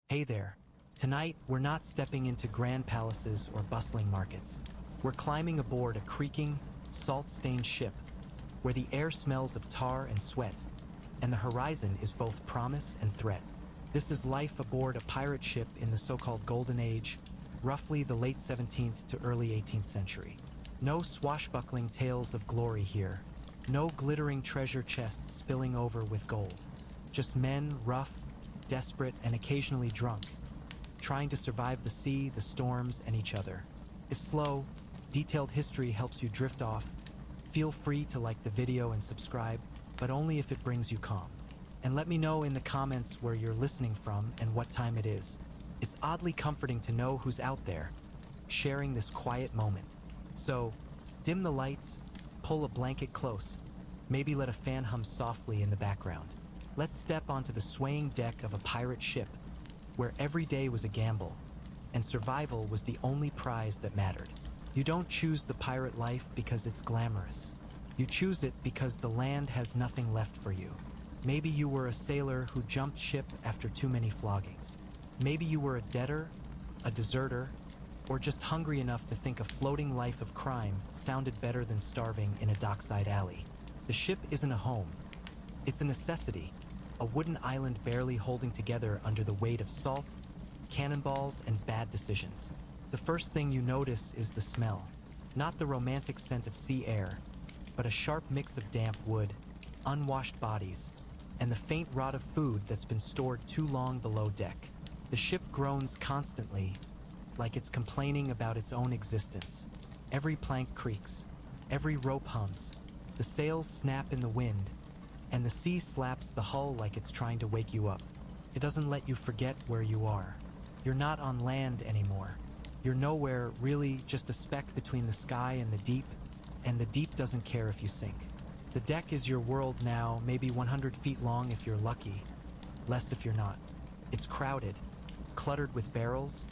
Hey there. Tonight, we're not stepping into grand palaces or bustling markets. We're climbing aboard a creaking, salt-stained ship where the air smells of tar and sweat, and the horizon is both promise and threat. This is life aboard a pirate ship in the so-called Golden Age, roughly the late 17th to early 18th century. No swashbuckling tales of glory here. No glittering treasure chests spilling over with gold. Just men, rough, desperate, and occasionally drunk, trying to survive the sea, the storms, and each other. If slow, detailed history helps you drift off, feel free to like the video and subscribe, but only if it brings you calm. And let me know in the comments where you're listening from and what time it is. It's oddly comforting to know who's out there, sharing this quiet moment. So, dim the lights, pull a blanket close, maybe let a fan hum softly in the background. Let's step onto the swaying deck of a pirate ship, where every day was a gamble, and survival was the only prize that mattered. You don't choose the pirate life because it's glamorous. You choose it because the land has nothing left for you. Maybe you were a sailor who jumped ship after too many floggings. Maybe you were a debtor, a deserter, or just hungry enough to think a floating life of crime sounded better than starving in a dockside alley. The ship isn't a home. It's a necessity, a wooden island barely holding together under the weight of salt, cannonballs, and bad decisions. The first thing you notice is the smell. Not the romantic scent of sea air, but a sharp mix of damp wood, unwashed bodies, and the faint rot of food that's been stored too long below deck. The ship groans constantly, like it's complaining about its own existence. Every plank creaks, every rope hums, the sails snap in the wind, and the sea slaps the hull like it's trying to wake you up. It doesn't let you forget where you are. You're not on land anymore. You're nowhere, really, just a speck between the sky and the deep doesn't care if you sink. The deck is your world now, maybe 100 feet long if you're lucky, less if you're not. It's crowded, cluttered with barrels,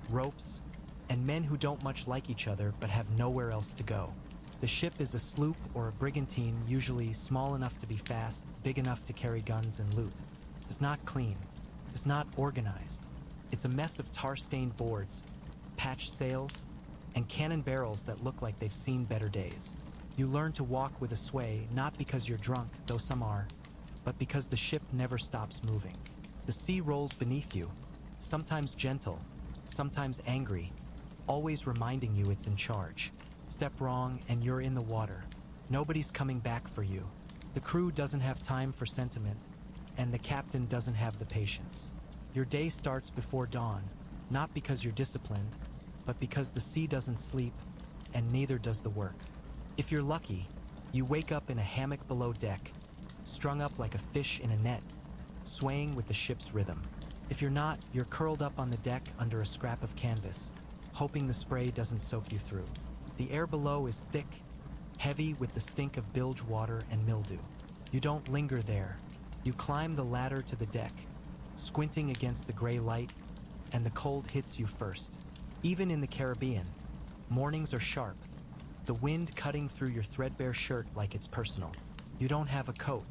ropes, and men who don't much like each other but have nowhere else to go. The ship is a sloop or a brigantine, usually small enough to be fast, big enough to carry guns and loot. It's not clean. It's not organized. It's a mess of tar-stained boards, patched sails, and cannon barrels that look like they've seen better days. You learn to walk with a sway, not because you're drunk, though some are, but because the ship never stops moving. The sea rolls beneath you, sometimes gentle, sometimes angry, always reminding you it's in charge. Step wrong and you're in the water. Nobody's coming back for you. The crew doesn't have time for sentiment, and the captain doesn't have the patience. Your day starts before dawn, not because you're disciplined, but because the sea doesn't sleep, and neither does the work. If you're lucky, you wake up in a hammock below deck, strung up like a fish in a net, swaying with the ship's rhythm. If you're not, you're curled up on the deck under a scrap of canvas, hoping the spray doesn't soak you through. The air below is thick, heavy with the stink of bilge water and mildew. You don't linger there. You climb the ladder to the deck, squinting against the gray light, and the cold hits you first. Even in the Caribbean, mornings are sharp, the wind cutting through your threadbare shirt like it's personal. You don't have a coat.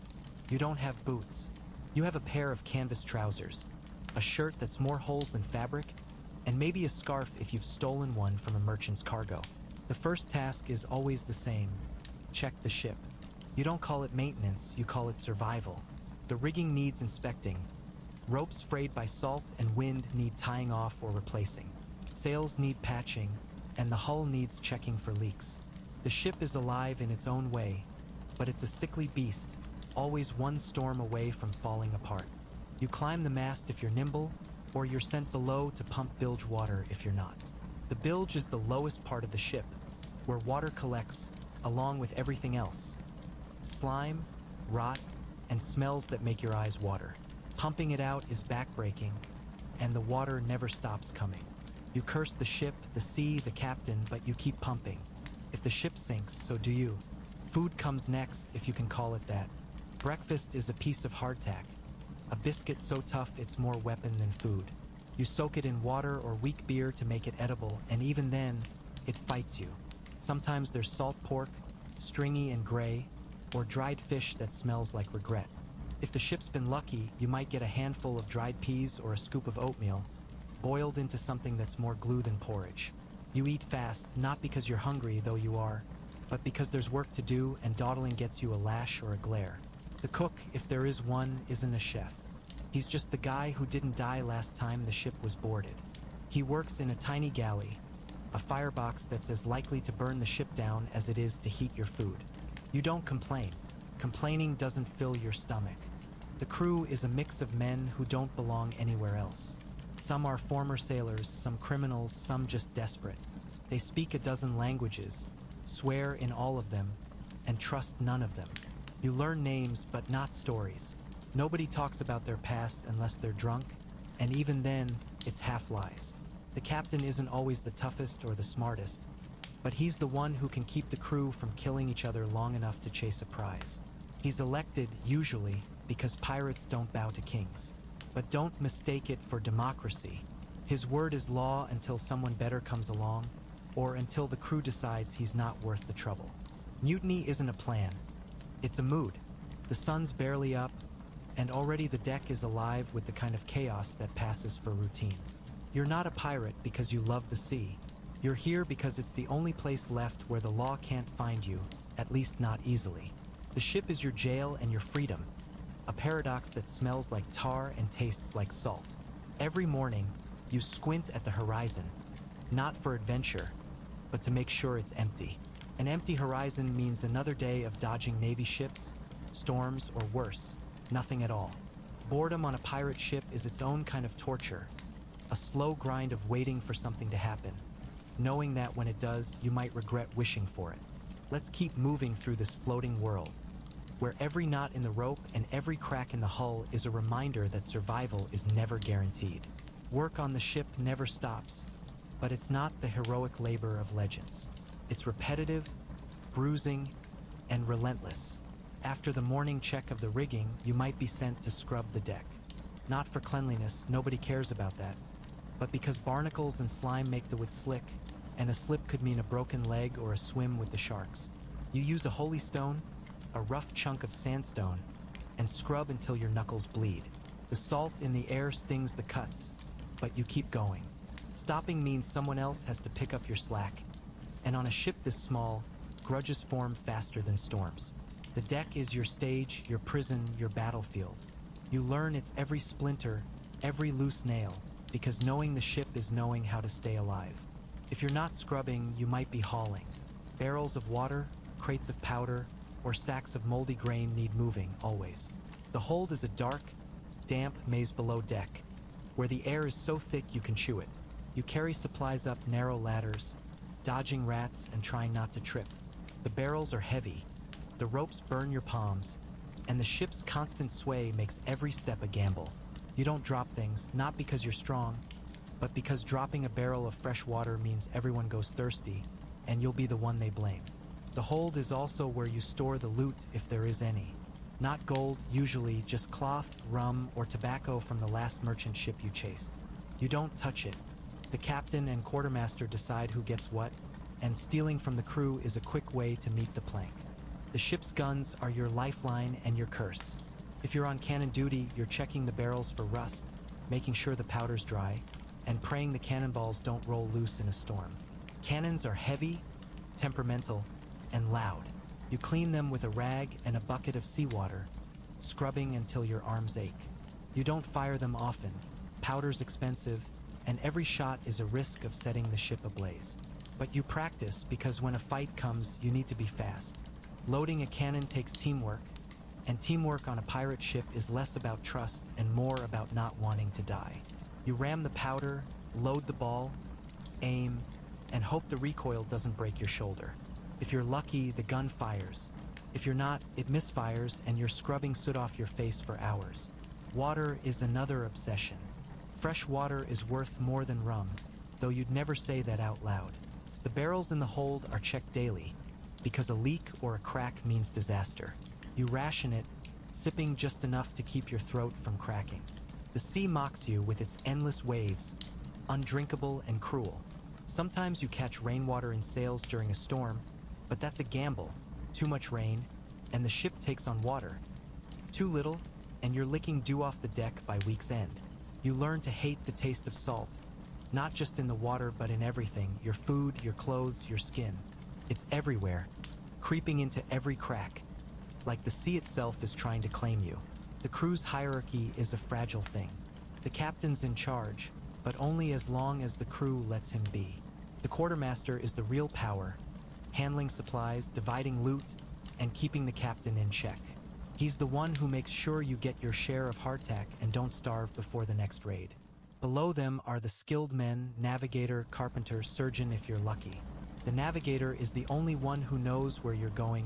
You don't have boots. You have a pair of canvas trousers, a shirt that's more holes than fabric, and maybe a scarf if you've stolen one from a merchant's cargo. The first task is always the same. Check the ship. You don't call it maintenance, you call it survival. The rigging needs inspecting. Ropes frayed by salt and wind need tying off or replacing. Sails need patching, and the hull needs checking for leaks. The ship is alive in its own way, but it's a sickly beast, always one storm away from falling apart. You climb the mast if you're nimble, or you're sent below to pump bilge water if you're not. The bilge is the lowest part of the ship, where water collects, along with everything else. Slime, rot, and smells that make your eyes water. Pumping it out is backbreaking, and the water never stops coming. You curse the ship, the sea, the captain, but you keep pumping. If the ship sinks, so do you. Food comes next, if you can call it that. Breakfast is a piece of hardtack, a biscuit so tough it's more weapon than food. You soak it in water or weak beer to make it edible, and even then, it fights you. Sometimes there's salt pork, stringy and gray, or dried fish that smells like regret. If the ship's been lucky, you might get a handful of dried peas or a scoop of oatmeal, boiled into something that's more glue than porridge. You eat fast, not because you're hungry, though you are, but because there's work to do and dawdling gets you a lash or a glare. The cook, if there is one, isn't a chef. He's just the guy who didn't die last time the ship was boarded. He works in a tiny galley, a firebox that's as likely to burn the ship down as it is to heat your food. You don't complain. Complaining doesn't fill your stomach. The crew is a mix of men who don't belong anywhere else. Some are former sailors, some criminals, some just desperate. They speak a dozen languages, swear in all of them, and trust none of them. You learn names, but not stories. Nobody talks about their past unless they're drunk, and even then, it's half lies. The captain isn't always the toughest or the smartest, but he's the one who can keep the crew from killing each other long enough to chase a prize. He's elected, usually, because pirates don't bow to kings. But don't mistake it for democracy. His word is law until someone better comes along, or until the crew decides he's not worth the trouble. Mutiny isn't a plan. It's a mood. The sun's barely up, and already the deck is alive with the kind of chaos that passes for routine. You're not a pirate because you love the sea. You're here because it's the only place left where the law can't find you, at least not easily. The ship is your jail and your freedom, a paradox that smells like tar and tastes like salt. Every morning, you squint at the horizon, not for adventure, but to make sure it's empty. An empty horizon means another day of dodging Navy ships, storms, or worse, nothing at all. Boredom on a pirate ship is its own kind of torture, a slow grind of waiting for something to happen, knowing that when it does, you might regret wishing for it. Let's keep moving through this floating world, where every knot in the rope and every crack in the hull is a reminder that survival is never guaranteed. Work on the ship never stops, but it's not the heroic labor of legends. It's repetitive, bruising, and relentless. After the morning check of the rigging, you might be sent to scrub the deck. Not for cleanliness, nobody cares about that, but because barnacles and slime make the wood slick, and a slip could mean a broken leg or a swim with the sharks. You use a holy stone, a rough chunk of sandstone, and scrub until your knuckles bleed. The salt in the air stings the cuts, but you keep going. Stopping means someone else has to pick up your slack, and on a ship this small, grudges form faster than storms. The deck is your stage, your prison, your battlefield. You learn its every splinter, every loose nail, because knowing the ship is knowing how to stay alive. If you're not scrubbing, you might be hauling. Barrels of water, crates of powder, or sacks of moldy grain need moving, always. The hold is a dark, damp maze below deck, where the air is so thick you can chew it. You carry supplies up narrow ladders, dodging rats and trying not to trip. The barrels are heavy, the ropes burn your palms, and the ship's constant sway makes every step a gamble. You don't drop things, not because you're strong, but because dropping a barrel of fresh water means everyone goes thirsty, and you'll be the one they blame. The hold is also where you store the loot if there is any. Not gold, usually, just cloth, rum, or tobacco from the last merchant ship you chased. You don't touch it. The captain and quartermaster decide who gets what, and stealing from the crew is a quick way to meet the plank. The ship's guns are your lifeline and your curse. If you're on cannon duty, you're checking the barrels for rust, making sure the powder's dry, and praying the cannonballs don't roll loose in a storm. Cannons are heavy, temperamental, and loud. You clean them with a rag and a bucket of seawater, scrubbing until your arms ache. You don't fire them often. Powder's expensive, and every shot is a risk of setting the ship ablaze. But you practice because when a fight comes, you need to be fast. Loading a cannon takes teamwork, and teamwork on a pirate ship is less about trust and more about not wanting to die. You ram the powder, load the ball, aim, and hope the recoil doesn't break your shoulder. If you're lucky, the gun fires. If you're not, it misfires and you're scrubbing soot off your face for hours. Water is another obsession. Fresh water is worth more than rum, though you'd never say that out loud. The barrels in the hold are checked daily, because a leak or a crack means disaster. You ration it, sipping just enough to keep your throat from cracking. The sea mocks you with its endless waves, undrinkable and cruel. Sometimes you catch rainwater in sails during a storm, but that's a gamble. Too much rain, and the ship takes on water. Too little, and you're licking dew off the deck by week's end. You learn to hate the taste of salt, not just in the water but in everything, your food, your clothes, your skin. It's everywhere, creeping into every crack, like the sea itself is trying to claim you. The crew's hierarchy is a fragile thing. The captain's in charge, but only as long as the crew lets him be. The quartermaster is the real power, handling supplies, dividing loot, and keeping the captain in check. He's the one who makes sure you get your share of hardtack and don't starve before the next raid. Below them are the skilled men, navigator, carpenter, surgeon if you're lucky. The navigator is the only one who knows where you're going,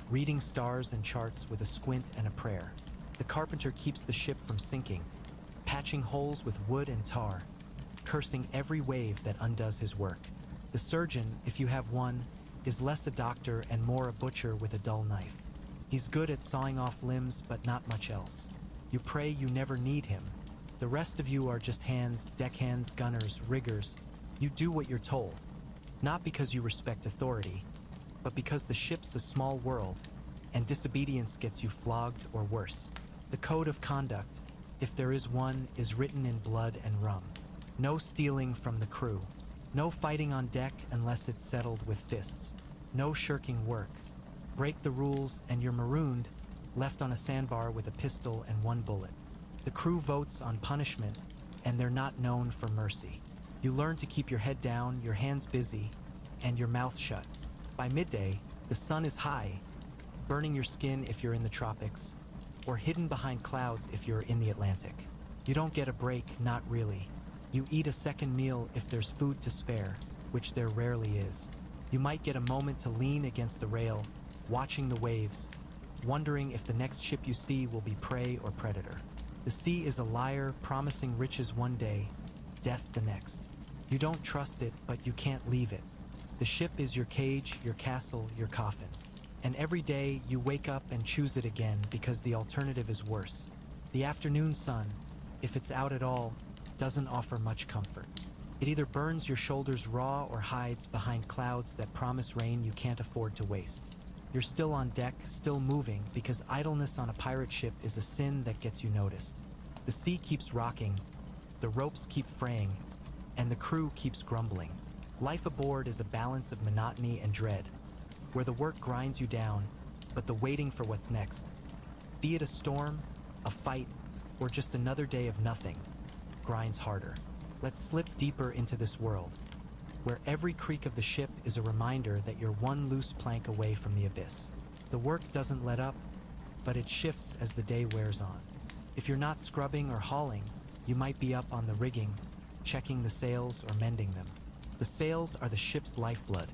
reading stars and charts with a squint and a prayer. The carpenter keeps the ship from sinking, patching holes with wood and tar, cursing every wave that undoes his work. The surgeon, if you have one, is less a doctor and more a butcher with a dull knife. He's good at sawing off limbs, but not much else. You pray you never need him. The rest of you are just hands, deckhands, gunners, riggers. You do what you're told, not because you respect authority, but because the ship's a small world, and disobedience gets you flogged or worse. The code of conduct, if there is one, is written in blood and rum. No stealing from the crew. No fighting on deck unless it's settled with fists. No shirking work. Break the rules and you're marooned, left on a sandbar with a pistol and one bullet. The crew votes on punishment, and they're not known for mercy. You learn to keep your head down, your hands busy, and your mouth shut. By midday, the sun is high, burning your skin if you're in the tropics, or hidden behind clouds if you're in the Atlantic. You don't get a break, not really. You eat a second meal if there's food to spare, which there rarely is. You might get a moment to lean against the rail, watching the waves, wondering if the next ship you see will be prey or predator. The sea is a liar, promising riches one day, death the next. You don't trust it, but you can't leave it. The ship is your cage, your castle, your coffin. And every day you wake up and choose it again because the alternative is worse. The afternoon sun, if it's out at all, doesn't offer much comfort. It either burns your shoulders raw or hides behind clouds that promise rain you can't afford to waste. You're still on deck, still moving, because idleness on a pirate ship is a sin that gets you noticed. The sea keeps rocking, the ropes keep fraying, and the crew keeps grumbling. Life aboard is a balance of monotony and dread, where the work grinds you down, but the waiting for what's next, be it a storm, a fight, or just another day of nothing, grinds harder. Let's slip deeper into this world, where every creak of the ship is a reminder that you're one loose plank away from the abyss. The work doesn't let up, but it shifts as the day wears on. If you're not scrubbing or hauling, you might be up on the rigging, checking the sails or mending them. The sails are the ship's lifeblood,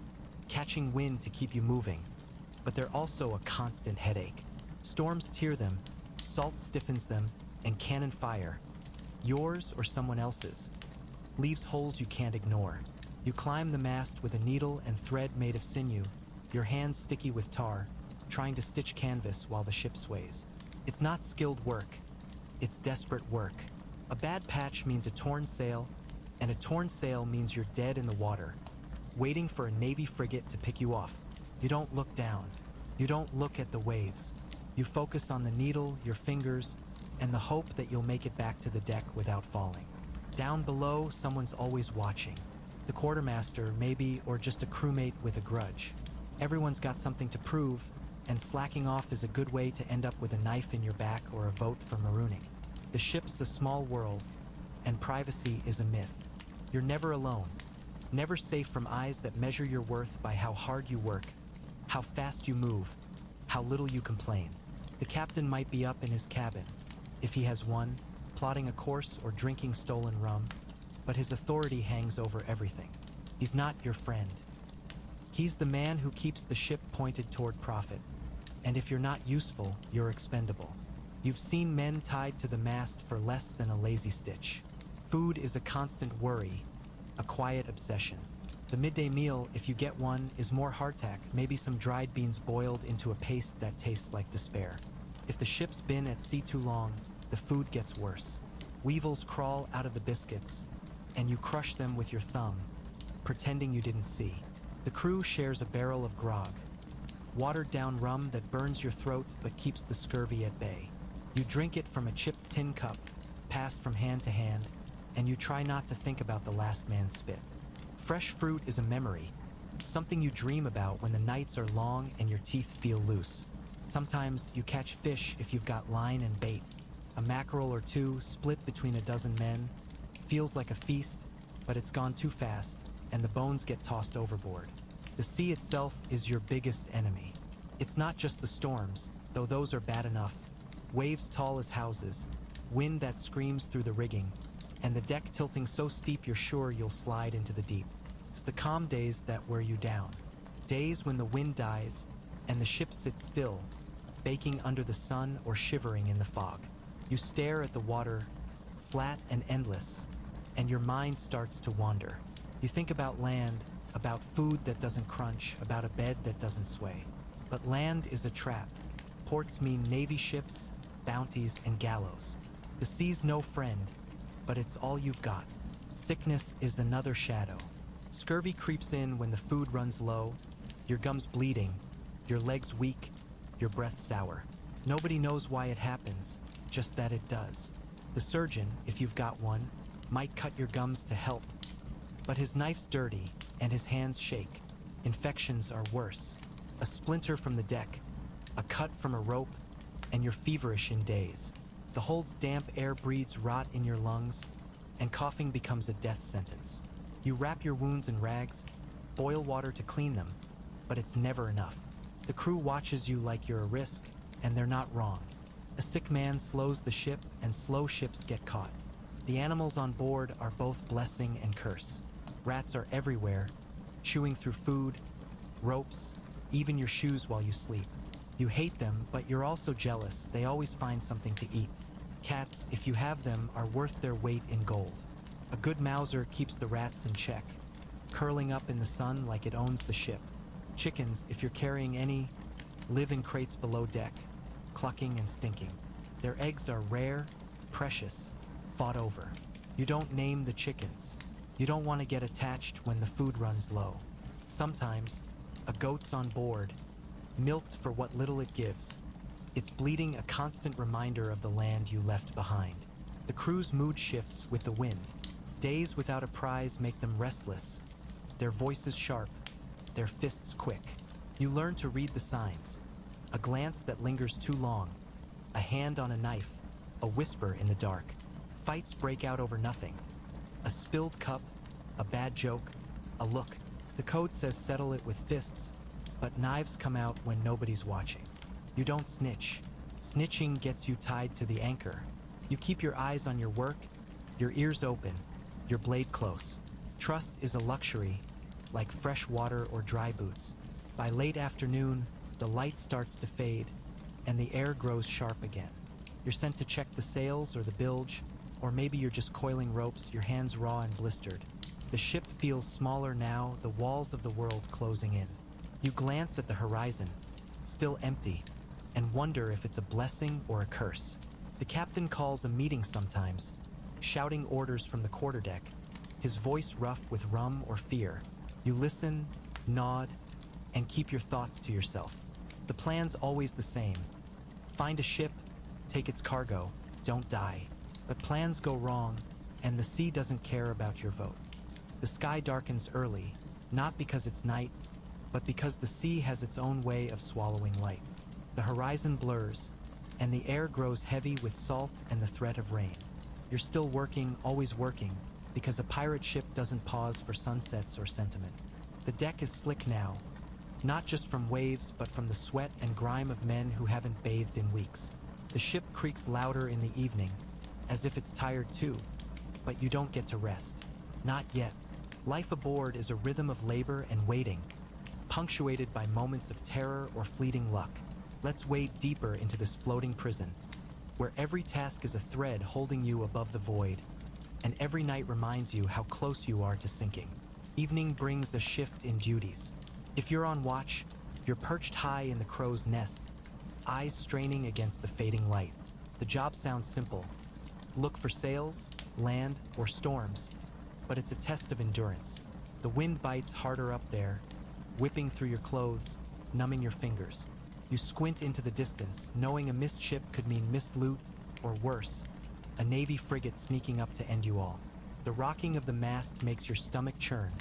catching wind to keep you moving, but they're also a constant headache. Storms tear them, salt stiffens them, and cannon fire, yours or someone else's, leaves holes you can't ignore. You climb the mast with a needle and thread made of sinew, your hands sticky with tar, trying to stitch canvas while the ship sways. It's not skilled work, it's desperate work. A bad patch means a torn sail, and a torn sail means you're dead in the water, waiting for a Navy frigate to pick you off. You don't look down. You don't look at the waves. You focus on the needle, your fingers, and the hope that you'll make it back to the deck without falling. Down below, someone's always watching. The quartermaster, maybe, or just a crewmate with a grudge. Everyone's got something to prove, and slacking off is a good way to end up with a knife in your back or a vote for marooning. The ship's a small world, and privacy is a myth. You're never alone, never safe from eyes that measure your worth by how hard you work, how fast you move, how little you complain. The captain might be up in his cabin, if he has one, plotting a course or drinking stolen rum, but his authority hangs over everything. He's not your friend. He's the man who keeps the ship pointed toward profit, and if you're not useful, you're expendable. You've seen men tied to the mast for less than a lazy stitch. Food is a constant worry, a quiet obsession. The midday meal, if you get one, is more hardtack, maybe some dried beans boiled into a paste that tastes like despair. If the ship's been at sea too long, the food gets worse. Weevils crawl out of the biscuits, and you crush them with your thumb, pretending you didn't see. The crew shares a barrel of grog, watered down rum that burns your throat but keeps the scurvy at bay. You drink it from a chipped tin cup, passed from hand to hand, and you try not to think about the last man's spit. Fresh fruit is a memory, something you dream about when the nights are long and your teeth feel loose. Sometimes you catch fish if you've got line and bait. A mackerel or two split between a dozen men. Feels like a feast, but it's gone too fast, and the bones get tossed overboard. The sea itself is your biggest enemy. It's not just the storms, though those are bad enough. Waves tall as houses, wind that screams through the rigging, and the deck tilting so steep you're sure you'll slide into the deep. It's the calm days that wear you down. Days when the wind dies and the ship sits still, baking under the sun or shivering in the fog. You stare at the water, flat and endless, and your mind starts to wander. You think about land, about food that doesn't crunch, about a bed that doesn't sway. But land is a trap. Ports mean Navy ships, bounties, and gallows. The sea's no friend, but it's all you've got. Sickness is another shadow. Scurvy creeps in when the food runs low, your gums bleeding, your legs weak, your breath sour. Nobody knows why it happens, just that it does. The surgeon, if you've got one, might cut your gums to help. But his knife's dirty, and his hands shake. Infections are worse. A splinter from the deck, a cut from a rope, and you're feverish in days. The hold's damp air breeds rot in your lungs, and coughing becomes a death sentence. You wrap your wounds in rags, boil water to clean them, but it's never enough. The crew watches you like you're a risk, and they're not wrong. A sick man slows the ship, and slow ships get caught. The animals on board are both blessing and curse. Rats are everywhere, chewing through food, ropes, even your shoes while you sleep. You hate them, but you're also jealous. They always find something to eat. Cats, if you have them, are worth their weight in gold. A good Mauser keeps the rats in check, curling up in the sun like it owns the ship. Chickens, if you're carrying any, live in crates below deck, clucking and stinking. Their eggs are rare, precious, fought over. You don't name the chickens. You don't want to get attached when the food runs low. Sometimes, a goat's on board, milked for what little it gives. Its bleeding a constant reminder of the land you left behind. The crew's mood shifts with the wind. Days without a prize make them restless, their voices sharp, their fists quick. You learn to read the signs. A glance that lingers too long, a hand on a knife, a whisper in the dark. Fights break out over nothing. A spilled cup, a bad joke, a look. The code says settle it with fists, but knives come out when nobody's watching. You don't snitch. Snitching gets you tied to the anchor. You keep your eyes on your work, your ears open, your blade close. Trust is a luxury, like fresh water or dry boots. By late afternoon, the light starts to fade, and the air grows sharp again. You're sent to check the sails or the bilge, or maybe you're just coiling ropes, your hands raw and blistered. The ship feels smaller now, the walls of the world closing in. You glance at the horizon, still empty, and wonder if it's a blessing or a curse. The captain calls a meeting sometimes, shouting orders from the quarterdeck, his voice rough with rum or fear. You listen, nod, and keep your thoughts to yourself. The plan's always the same. Find a ship, take its cargo, don't die. But plans go wrong, and the sea doesn't care about your vote. The sky darkens early, not because it's night, but because the sea has its own way of swallowing light. The horizon blurs, and the air grows heavy with salt and the threat of rain. You're still working, always working, because a pirate ship doesn't pause for sunsets or sentiment. The deck is slick now, not just from waves, but from the sweat and grime of men who haven't bathed in weeks. The ship creaks louder in the evening, as if it's tired too, but you don't get to rest. Not yet. Life aboard is a rhythm of labor and waiting, punctuated by moments of terror or fleeting luck. Let's wade deeper into this floating prison, where every task is a thread holding you above the void, and every night reminds you how close you are to sinking. Evening brings a shift in duties. If you're on watch, you're perched high in the crow's nest, eyes straining against the fading light. The job sounds simple. Look for sails, land, or storms, but it's a test of endurance. The wind bites harder up there, whipping through your clothes, numbing your fingers. You squint into the distance, knowing a missed ship could mean missed loot, or worse, a Navy frigate sneaking up to end you all. The rocking of the mast makes your stomach churn,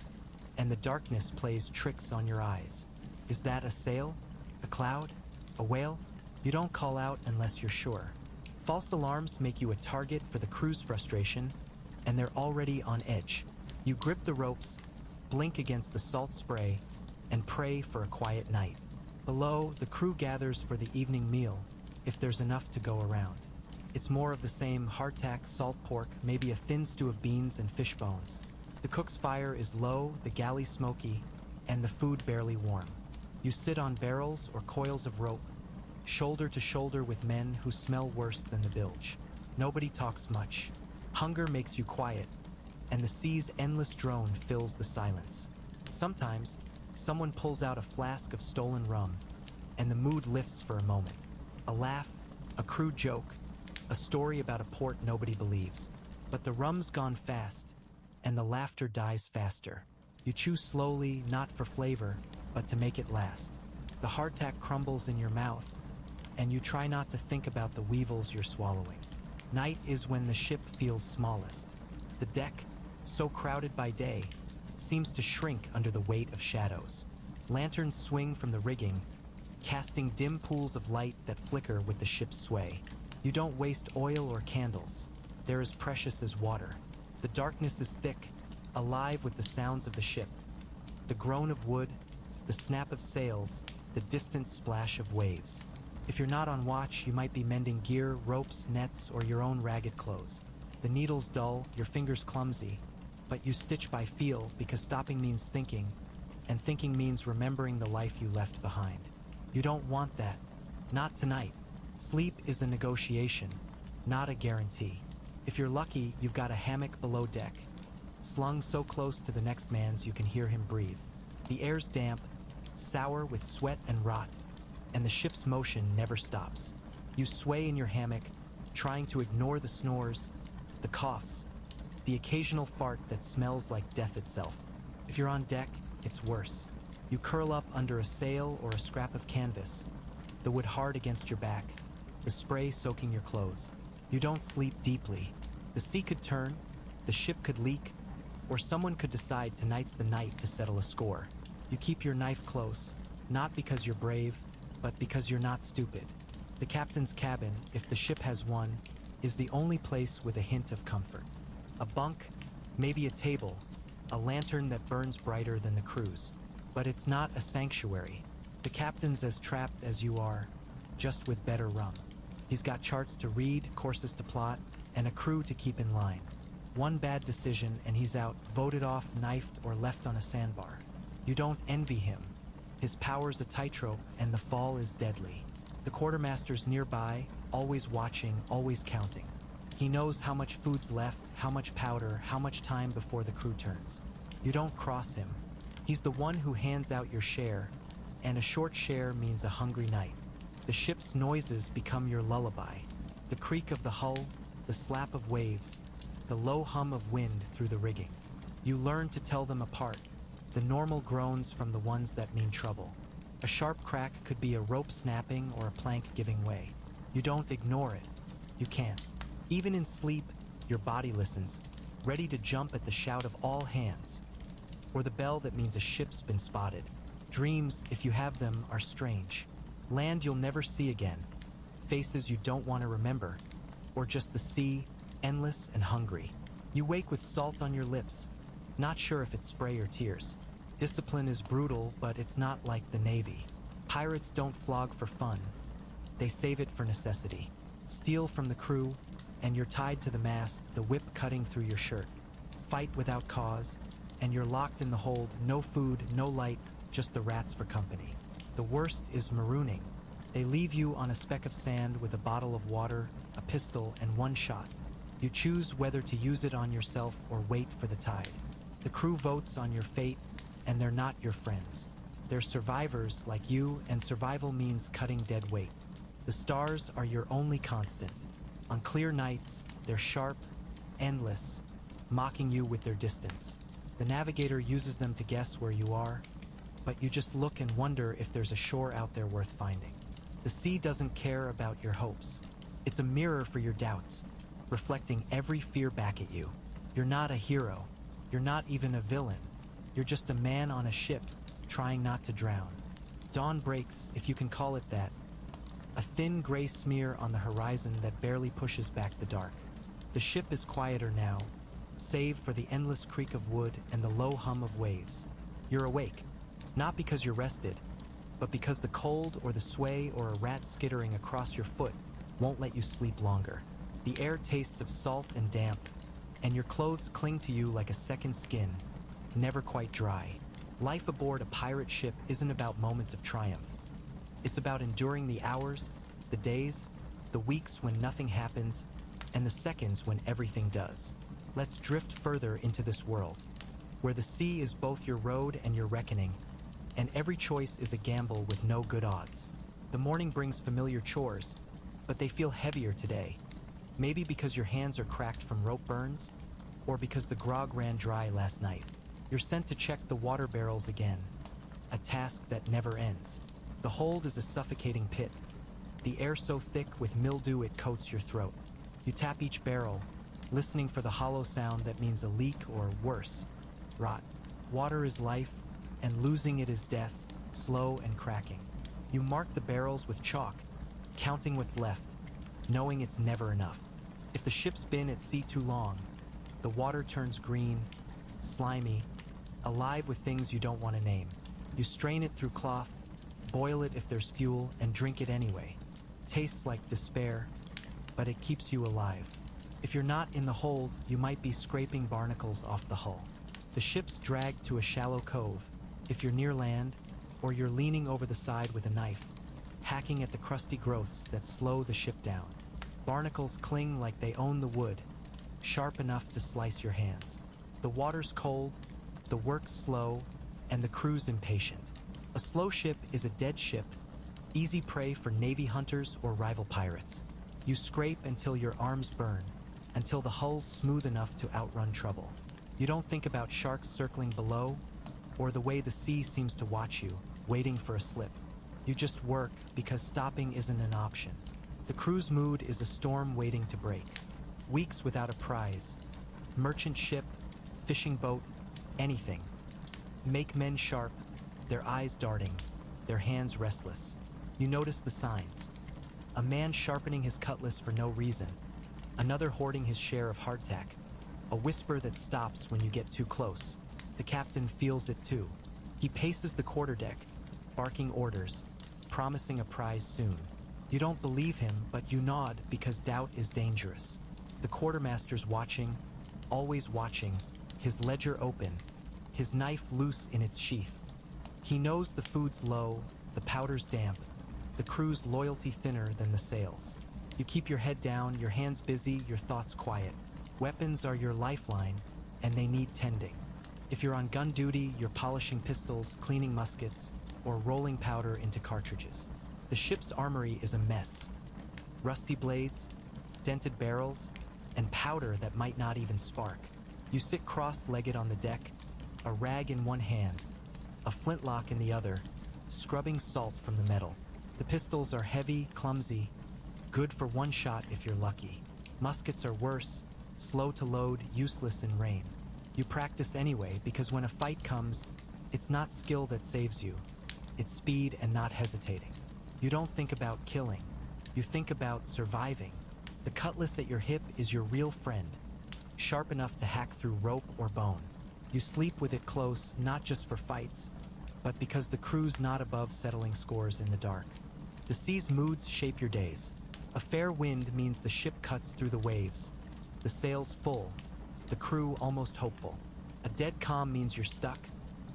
and the darkness plays tricks on your eyes. Is that a sail? A cloud? A whale? You don't call out unless you're sure. False alarms make you a target for the crew's frustration, and they're already on edge. You grip the ropes, blink against the salt spray, and pray for a quiet night. Below, the crew gathers for the evening meal, if there's enough to go around. It's more of the same hardtack, salt pork, maybe a thin stew of beans and fish bones. The cook's fire is low, the galley smoky, and the food barely warm. You sit on barrels or coils of rope, shoulder to shoulder with men who smell worse than the bilge. Nobody talks much. Hunger makes you quiet, and the sea's endless drone fills the silence. Sometimes, someone pulls out a flask of stolen rum, and the mood lifts for a moment. A laugh, a crude joke, a story about a port nobody believes. But the rum's gone fast, and the laughter dies faster. You chew slowly, not for flavor, but to make it last. The hardtack crumbles in your mouth, and you try not to think about the weevils you're swallowing. Night is when the ship feels smallest. The deck, so crowded by day, seems to shrink under the weight of shadows. Lanterns swing from the rigging, casting dim pools of light that flicker with the ship's sway. You don't waste oil or candles. They're as precious as water. The darkness is thick, alive with the sounds of the ship. The groan of wood, the snap of sails, the distant splash of waves. If you're not on watch, you might be mending gear, ropes, nets, or your own ragged clothes. The needle's dull, your fingers clumsy, but you stitch by feel because stopping means thinking, and thinking means remembering the life you left behind. You don't want that. Not tonight. Sleep is a negotiation, not a guarantee. If you're lucky, you've got a hammock below deck, slung so close to the next man's you can hear him breathe. The air's damp, sour with sweat and rot, and the ship's motion never stops. You sway in your hammock, trying to ignore the snores, the coughs, the occasional fart that smells like death itself. If you're on deck, it's worse. You curl up under a sail or a scrap of canvas, the wood hard against your back, the spray soaking your clothes. You don't sleep deeply. The sea could turn, the ship could leak, or someone could decide tonight's the night to settle a score. You keep your knife close, not because you're brave, but because you're not stupid. The captain's cabin, if the ship has one, is the only place with a hint of comfort. A bunk, maybe a table, a lantern that burns brighter than the crew's. But it's not a sanctuary. The captain's as trapped as you are, just with better rum. He's got charts to read, courses to plot, and a crew to keep in line. One bad decision and he's out, voted off, knifed, or left on a sandbar. You don't envy him. His power's a tightrope, and the fall is deadly. The quartermaster's nearby, always watching, always counting. He knows how much food's left, how much powder, how much time before the crew turns. You don't cross him. He's the one who hands out your share, and a short share means a hungry night. The ship's noises become your lullaby. The creak of the hull, the slap of waves, the low hum of wind through the rigging. You learn to tell them apart, the normal groans from the ones that mean trouble. A sharp crack could be a rope snapping or a plank giving way. You don't ignore it. You can't. Even in sleep, your body listens, ready to jump at the shout of all hands, or the bell that means a ship's been spotted. Dreams, if you have them, are strange. Land you'll never see again, faces you don't want to remember, or just the sea, endless and hungry. You wake with salt on your lips, not sure if it's spray or tears. Discipline is brutal, but it's not like the Navy. Pirates don't flog for fun. They save it for necessity. Steal from the crew, and you're tied to the mast, the whip cutting through your shirt. Fight without cause, and you're locked in the hold, no food, no light, just the rats for company. The worst is marooning. They leave you on a speck of sand with a bottle of water, a pistol, and one shot. You choose whether to use it on yourself or wait for the tide. The crew votes on your fate, and they're not your friends. They're survivors like you, and survival means cutting dead weight. The stars are your only constant. On clear nights, they're sharp, endless, mocking you with their distance. The navigator uses them to guess where you are, but you just look and wonder if there's a shore out there worth finding. The sea doesn't care about your hopes. It's a mirror for your doubts, reflecting every fear back at you. You're not a hero. You're not even a villain. You're just a man on a ship, trying not to drown. Dawn breaks, if you can call it that. A thin gray smear on the horizon that barely pushes back the dark. The ship is quieter now, save for the endless creak of wood and the low hum of waves. You're awake, not because you're rested, but because the cold or the sway or a rat skittering across your foot won't let you sleep longer. The air tastes of salt and damp, and your clothes cling to you like a second skin, never quite dry. Life aboard a pirate ship isn't about moments of triumph. It's about enduring the hours, the days, the weeks when nothing happens, and the seconds when everything does. Let's drift further into this world, where the sea is both your road and your reckoning, and every choice is a gamble with no good odds. The morning brings familiar chores, but they feel heavier today. Maybe because your hands are cracked from rope burns, or because the grog ran dry last night. You're sent to check the water barrels again, a task that never ends. The hold is a suffocating pit, the air so thick with mildew it coats your throat. You tap each barrel, listening for the hollow sound that means a leak or, worse, rot. Water is life, and losing it is death, slow and cracking. You mark the barrels with chalk, counting what's left, knowing it's never enough. If the ship's been at sea too long, the water turns green, slimy, alive with things you don't want to name. You strain it through cloth, boil it if there's fuel, and drink it anyway. Tastes like despair, but it keeps you alive. If you're not in the hold, you might be scraping barnacles off the hull. The ship's dragged to a shallow cove, if you're near land, or you're leaning over the side with a knife, hacking at the crusty growths that slow the ship down. Barnacles cling like they own the wood, sharp enough to slice your hands. The water's cold, the work's slow, and the crew's impatient. A slow ship is a dead ship, easy prey for Navy hunters or rival pirates. You scrape until your arms burn, until the hull's smooth enough to outrun trouble. You don't think about sharks circling below, or the way the sea seems to watch you, waiting for a slip. You just work because stopping isn't an option. The crew's mood is a storm waiting to break. Weeks without a prize. Merchant ship, fishing boat, anything. Make men sharp, their eyes darting, their hands restless. You notice the signs. A man sharpening his cutlass for no reason. Another hoarding his share of hardtack. A whisper that stops when you get too close. The captain feels it too. He paces the quarterdeck, barking orders, promising a prize soon. You don't believe him, but you nod because doubt is dangerous. The quartermaster's watching, always watching, his ledger open, his knife loose in its sheath. He knows the food's low, the powder's damp, the crew's loyalty thinner than the sails. You keep your head down, your hands busy, your thoughts quiet. Weapons are your lifeline, and they need tending. If you're on gun duty, you're polishing pistols, cleaning muskets, or rolling powder into cartridges. The ship's armory is a mess. Rusty blades, dented barrels, and powder that might not even spark. You sit cross-legged on the deck, a rag in one hand, a flintlock in the other, scrubbing salt from the metal. The pistols are heavy, clumsy, good for one shot if you're lucky. Muskets are worse, slow to load, useless in rain. You practice anyway because when a fight comes, it's not skill that saves you. It's speed and not hesitating. You don't think about killing. You think about surviving. The cutlass at your hip is your real friend, sharp enough to hack through rope or bone. You sleep with it close, not just for fights, but because the crew's not above settling scores in the dark. The sea's moods shape your days. A fair wind means the ship cuts through the waves, the sails full, the crew almost hopeful. A dead calm means you're stuck,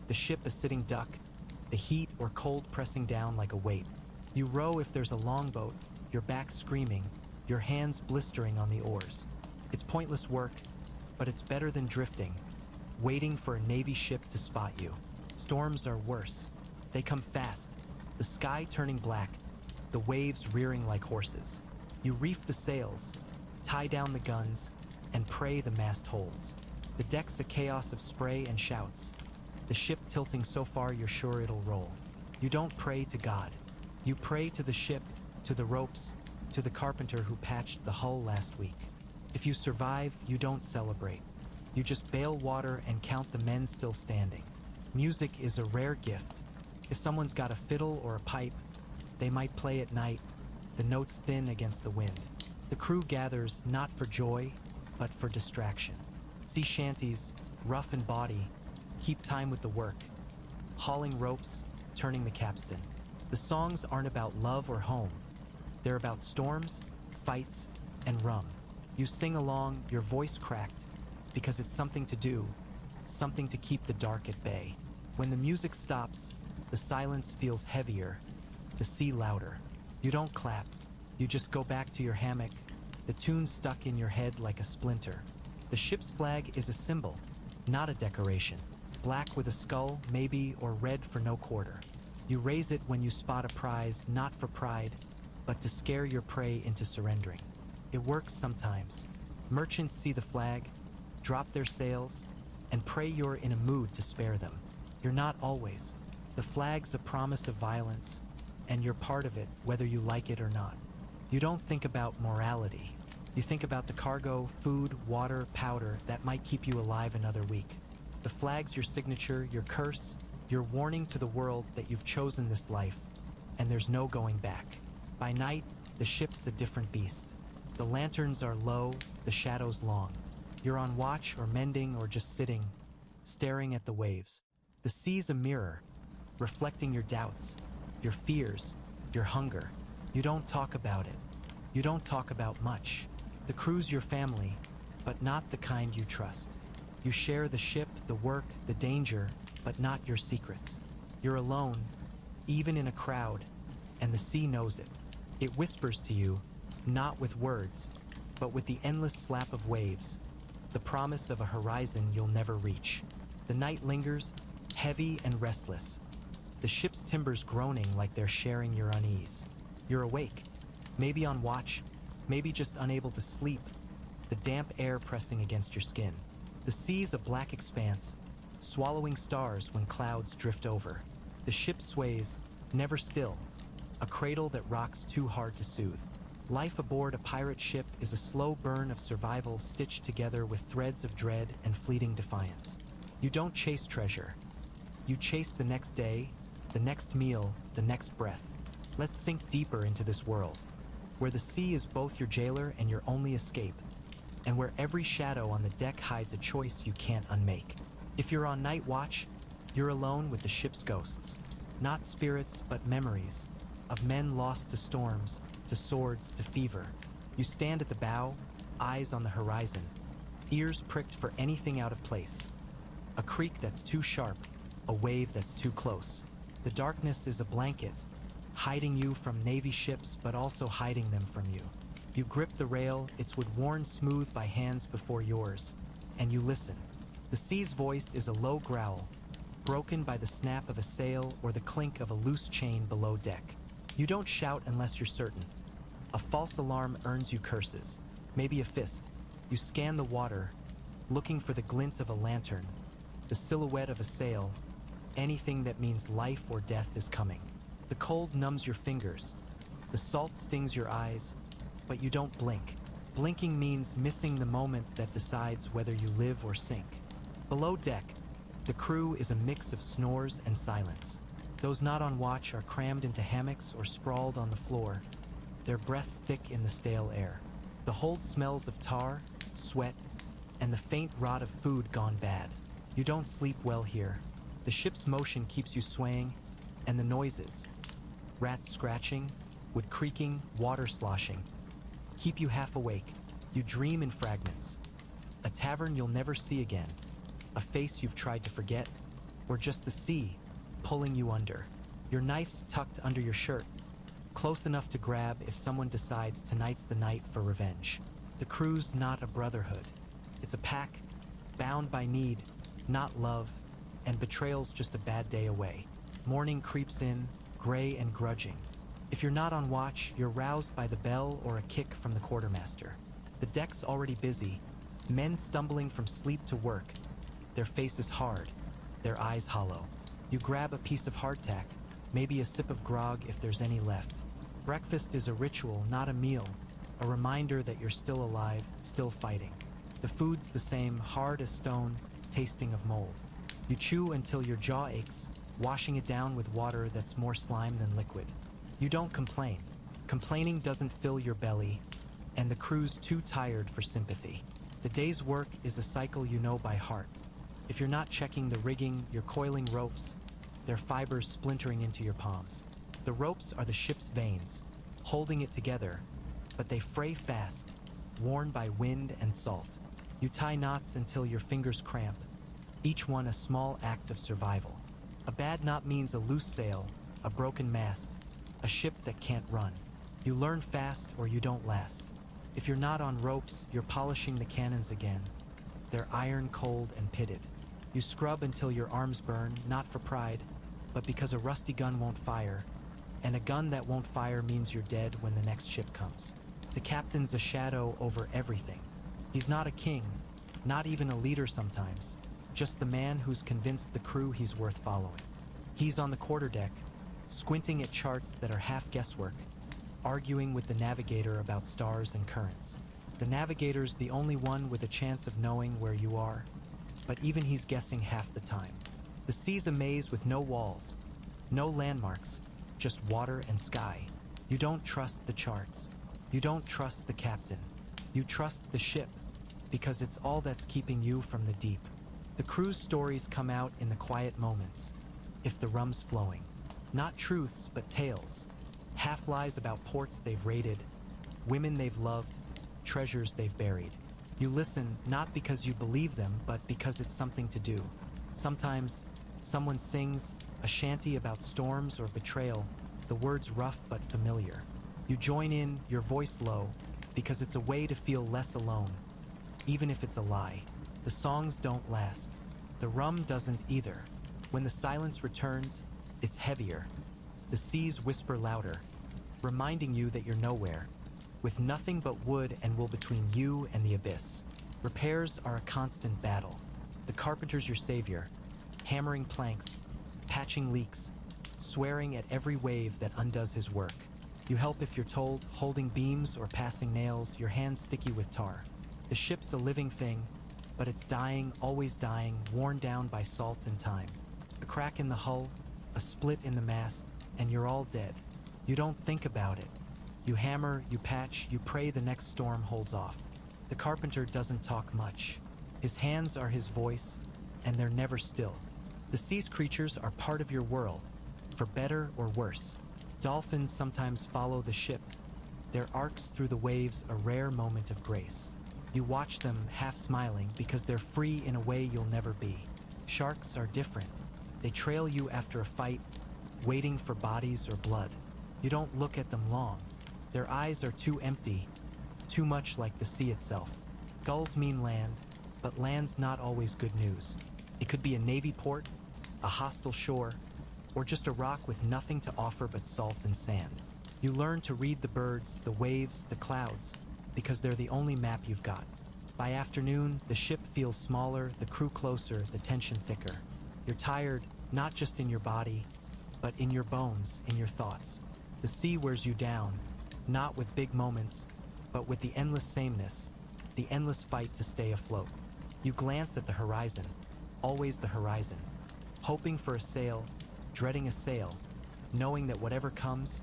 the ship a sitting duck, the heat or cold pressing down like a weight. You row if there's a longboat, your back screaming, your hands blistering on the oars. It's pointless work, but it's better than drifting, waiting for a Navy ship to spot you. Storms are worse. They come fast, the sky turning black, the waves rearing like horses. You reef the sails, tie down the guns, and pray the mast holds. The deck's a chaos of spray and shouts, the ship tilting so far you're sure it'll roll. You don't pray to God. You pray to the ship to the ropes, to the carpenter who patched the hull last week. If you survive, you don't celebrate. You just bail water and count the men still standing. Music is a rare gift. If someone's got a fiddle or a pipe, they might play at night, the notes thin against the wind. The crew gathers not for joy, but for distraction. Sea shanties, rough and bawdy, keep time with the work. Hauling ropes, turning the capstan. The songs aren't about love or home. They're about storms, fights, and rum. You sing along, your voice cracked, because it's something to do, something to keep the dark at bay. When the music stops, the silence feels heavier, the sea louder. You don't clap, you just go back to your hammock, the tune stuck in your head like a splinter. The ship's flag is a symbol, not a decoration. Black with a skull, maybe, or red for no quarter. You raise it when you spot a prize, not for pride, but to scare your prey into surrendering. It works sometimes. Merchants see the flag, drop their sails, and pray you're in a mood to spare them. You're not always. The flag's a promise of violence, and you're part of it whether you like it or not. You don't think about morality. You think about the cargo, food, water, powder that might keep you alive another week. The flag's your signature, your curse, your warning to the world that you've chosen this life, and there's no going back. By night, the ship's a different beast. The lanterns are low, the shadows long. You're on watch or mending or just sitting, staring at the waves. The sea's a mirror, reflecting your doubts, your fears, your hunger. You don't talk about it. You don't talk about much. The crew's your family, but not the kind you trust. You share the ship, the work, the danger, but not your secrets. You're alone, even in a crowd, and the sea knows it. It whispers to you, not with words, but with the endless slap of waves, the promise of a horizon you'll never reach. The night lingers, heavy and restless. The ship's timbers groaning like they're sharing your unease. You're awake, maybe on watch, maybe just unable to sleep, the damp air pressing against your skin. The sea's a black expanse, swallowing stars when clouds drift over. The ship sways, never still, a cradle that rocks too hard to soothe. Life aboard a pirate ship is a slow burn of survival stitched together with threads of dread and fleeting defiance. You don't chase treasure. You chase the next day, the next meal, the next breath. Let's sink deeper into this world, where the sea is both your jailer and your only escape, and where every shadow on the deck hides a choice you can't unmake. If you're on night watch, you're alone with the ship's ghosts. Not spirits, but memories of men lost to storms, to swords, to fever. You stand at the bow, eyes on the horizon, ears pricked for anything out of place. A creak that's too sharp, a wave that's too close. The darkness is a blanket, hiding you from Navy ships, but also hiding them from you. You grip the rail, its wood worn smooth by hands before yours, and you listen. The sea's voice is a low growl, broken by the snap of a sail or the clink of a loose chain below deck. You don't shout unless you're certain. A false alarm earns you curses, maybe a fist. You scan the water, looking for the glint of a lantern, the silhouette of a sail, anything that means life or death is coming. The cold numbs your fingers, the salt stings your eyes, but you don't blink. Blinking means missing the moment that decides whether you live or sink. Below deck, the crew is a mix of snores and silence. Those not on watch are crammed into hammocks or sprawled on the floor, their breath thick in the stale air. The hold smells of tar, sweat, and the faint rot of food gone bad. You don't sleep well here. The ship's motion keeps you swaying, and the noises, rats scratching, wood creaking, water sloshing, keep you half awake. You dream in fragments. A tavern you'll never see again, a face you've tried to forget, or just the sea pulling you under. Your knife's tucked under your shirt, close enough to grab if someone decides tonight's the night for revenge. The crew's not a brotherhood. It's a pack, bound by need, not love, and betrayal's just a bad day away. Morning creeps in, gray and grudging. If you're not on watch, you're roused by the bell or a kick from the quartermaster. The deck's already busy, men stumbling from sleep to work, their faces hard, their eyes hollow. You grab a piece of hardtack, maybe a sip of grog if there's any left. Breakfast is a ritual, not a meal, a reminder that you're still alive, still fighting. The food's the same, hard as stone, tasting of mold. You chew until your jaw aches, washing it down with water that's more slime than liquid. You don't complain. Complaining doesn't fill your belly, and the crew's too tired for sympathy. The day's work is a cycle you know by heart. If you're not checking the rigging, you're coiling ropes, their fibers splintering into your palms. The ropes are the ship's veins, holding it together, but they fray fast, worn by wind and salt. You tie knots until your fingers cramp, each one a small act of survival. A bad knot means a loose sail, a broken mast, a ship that can't run. You learn fast or you don't last. If you're not on ropes, you're polishing the cannons again. They're iron cold and pitted. You scrub until your arms burn, not for pride, but because a rusty gun won't fire, and a gun that won't fire means you're dead when the next ship comes. The captain's a shadow over everything. He's not a king, not even a leader sometimes, just the man who's convinced the crew he's worth following. He's on the quarterdeck, squinting at charts that are half guesswork, arguing with the navigator about stars and currents. The navigator's the only one with a chance of knowing where you are, but even he's guessing half the time. The sea's a maze with no walls, no landmarks, just water and sky. You don't trust the charts. You don't trust the captain. You trust the ship, because it's all that's keeping you from the deep. The crew's stories come out in the quiet moments, if the rum's flowing. Not truths, but tales. Half-lies about ports they've raided, women they've loved, treasures they've buried. You listen not because you believe them, but because it's something to do. Sometimes, someone sings a shanty about storms or betrayal, the words rough but familiar. You join in, your voice low, because it's a way to feel less alone, even if it's a lie. The songs don't last. The rum doesn't either. When the silence returns, it's heavier. The seas whisper louder, reminding you that you're nowhere, with nothing but wood and wool between you and the abyss. Repairs are a constant battle. The carpenter's your savior, hammering planks, patching leaks, swearing at every wave that undoes his work. You help if you're told, holding beams or passing nails, your hands sticky with tar. The ship's a living thing, but it's dying, always dying, worn down by salt and time. A crack in the hull, a split in the mast, and you're all dead. You don't think about it. You hammer, you patch, you pray the next storm holds off. The carpenter doesn't talk much. His hands are his voice, and they're never still. The sea's creatures are part of your world, for better or worse. Dolphins sometimes follow the ship, their arcs through the waves a rare moment of grace. You watch them half smiling because they're free in a way you'll never be. Sharks are different. They trail you after a fight, waiting for bodies or blood. You don't look at them long. Their eyes are too empty, too much like the sea itself. Gulls mean land, but land's not always good news. It could be a navy port, a hostile shore, or just a rock with nothing to offer but salt and sand. You learn to read the birds, the waves, the clouds, because they're the only map you've got. By afternoon, the ship feels smaller, the crew closer, the tension thicker. You're tired, not just in your body, but in your bones, in your thoughts. The sea wears you down, not with big moments, but with the endless sameness, the endless fight to stay afloat. You glance at the horizon, always the horizon, hoping for a sail, dreading a sail, knowing that whatever comes,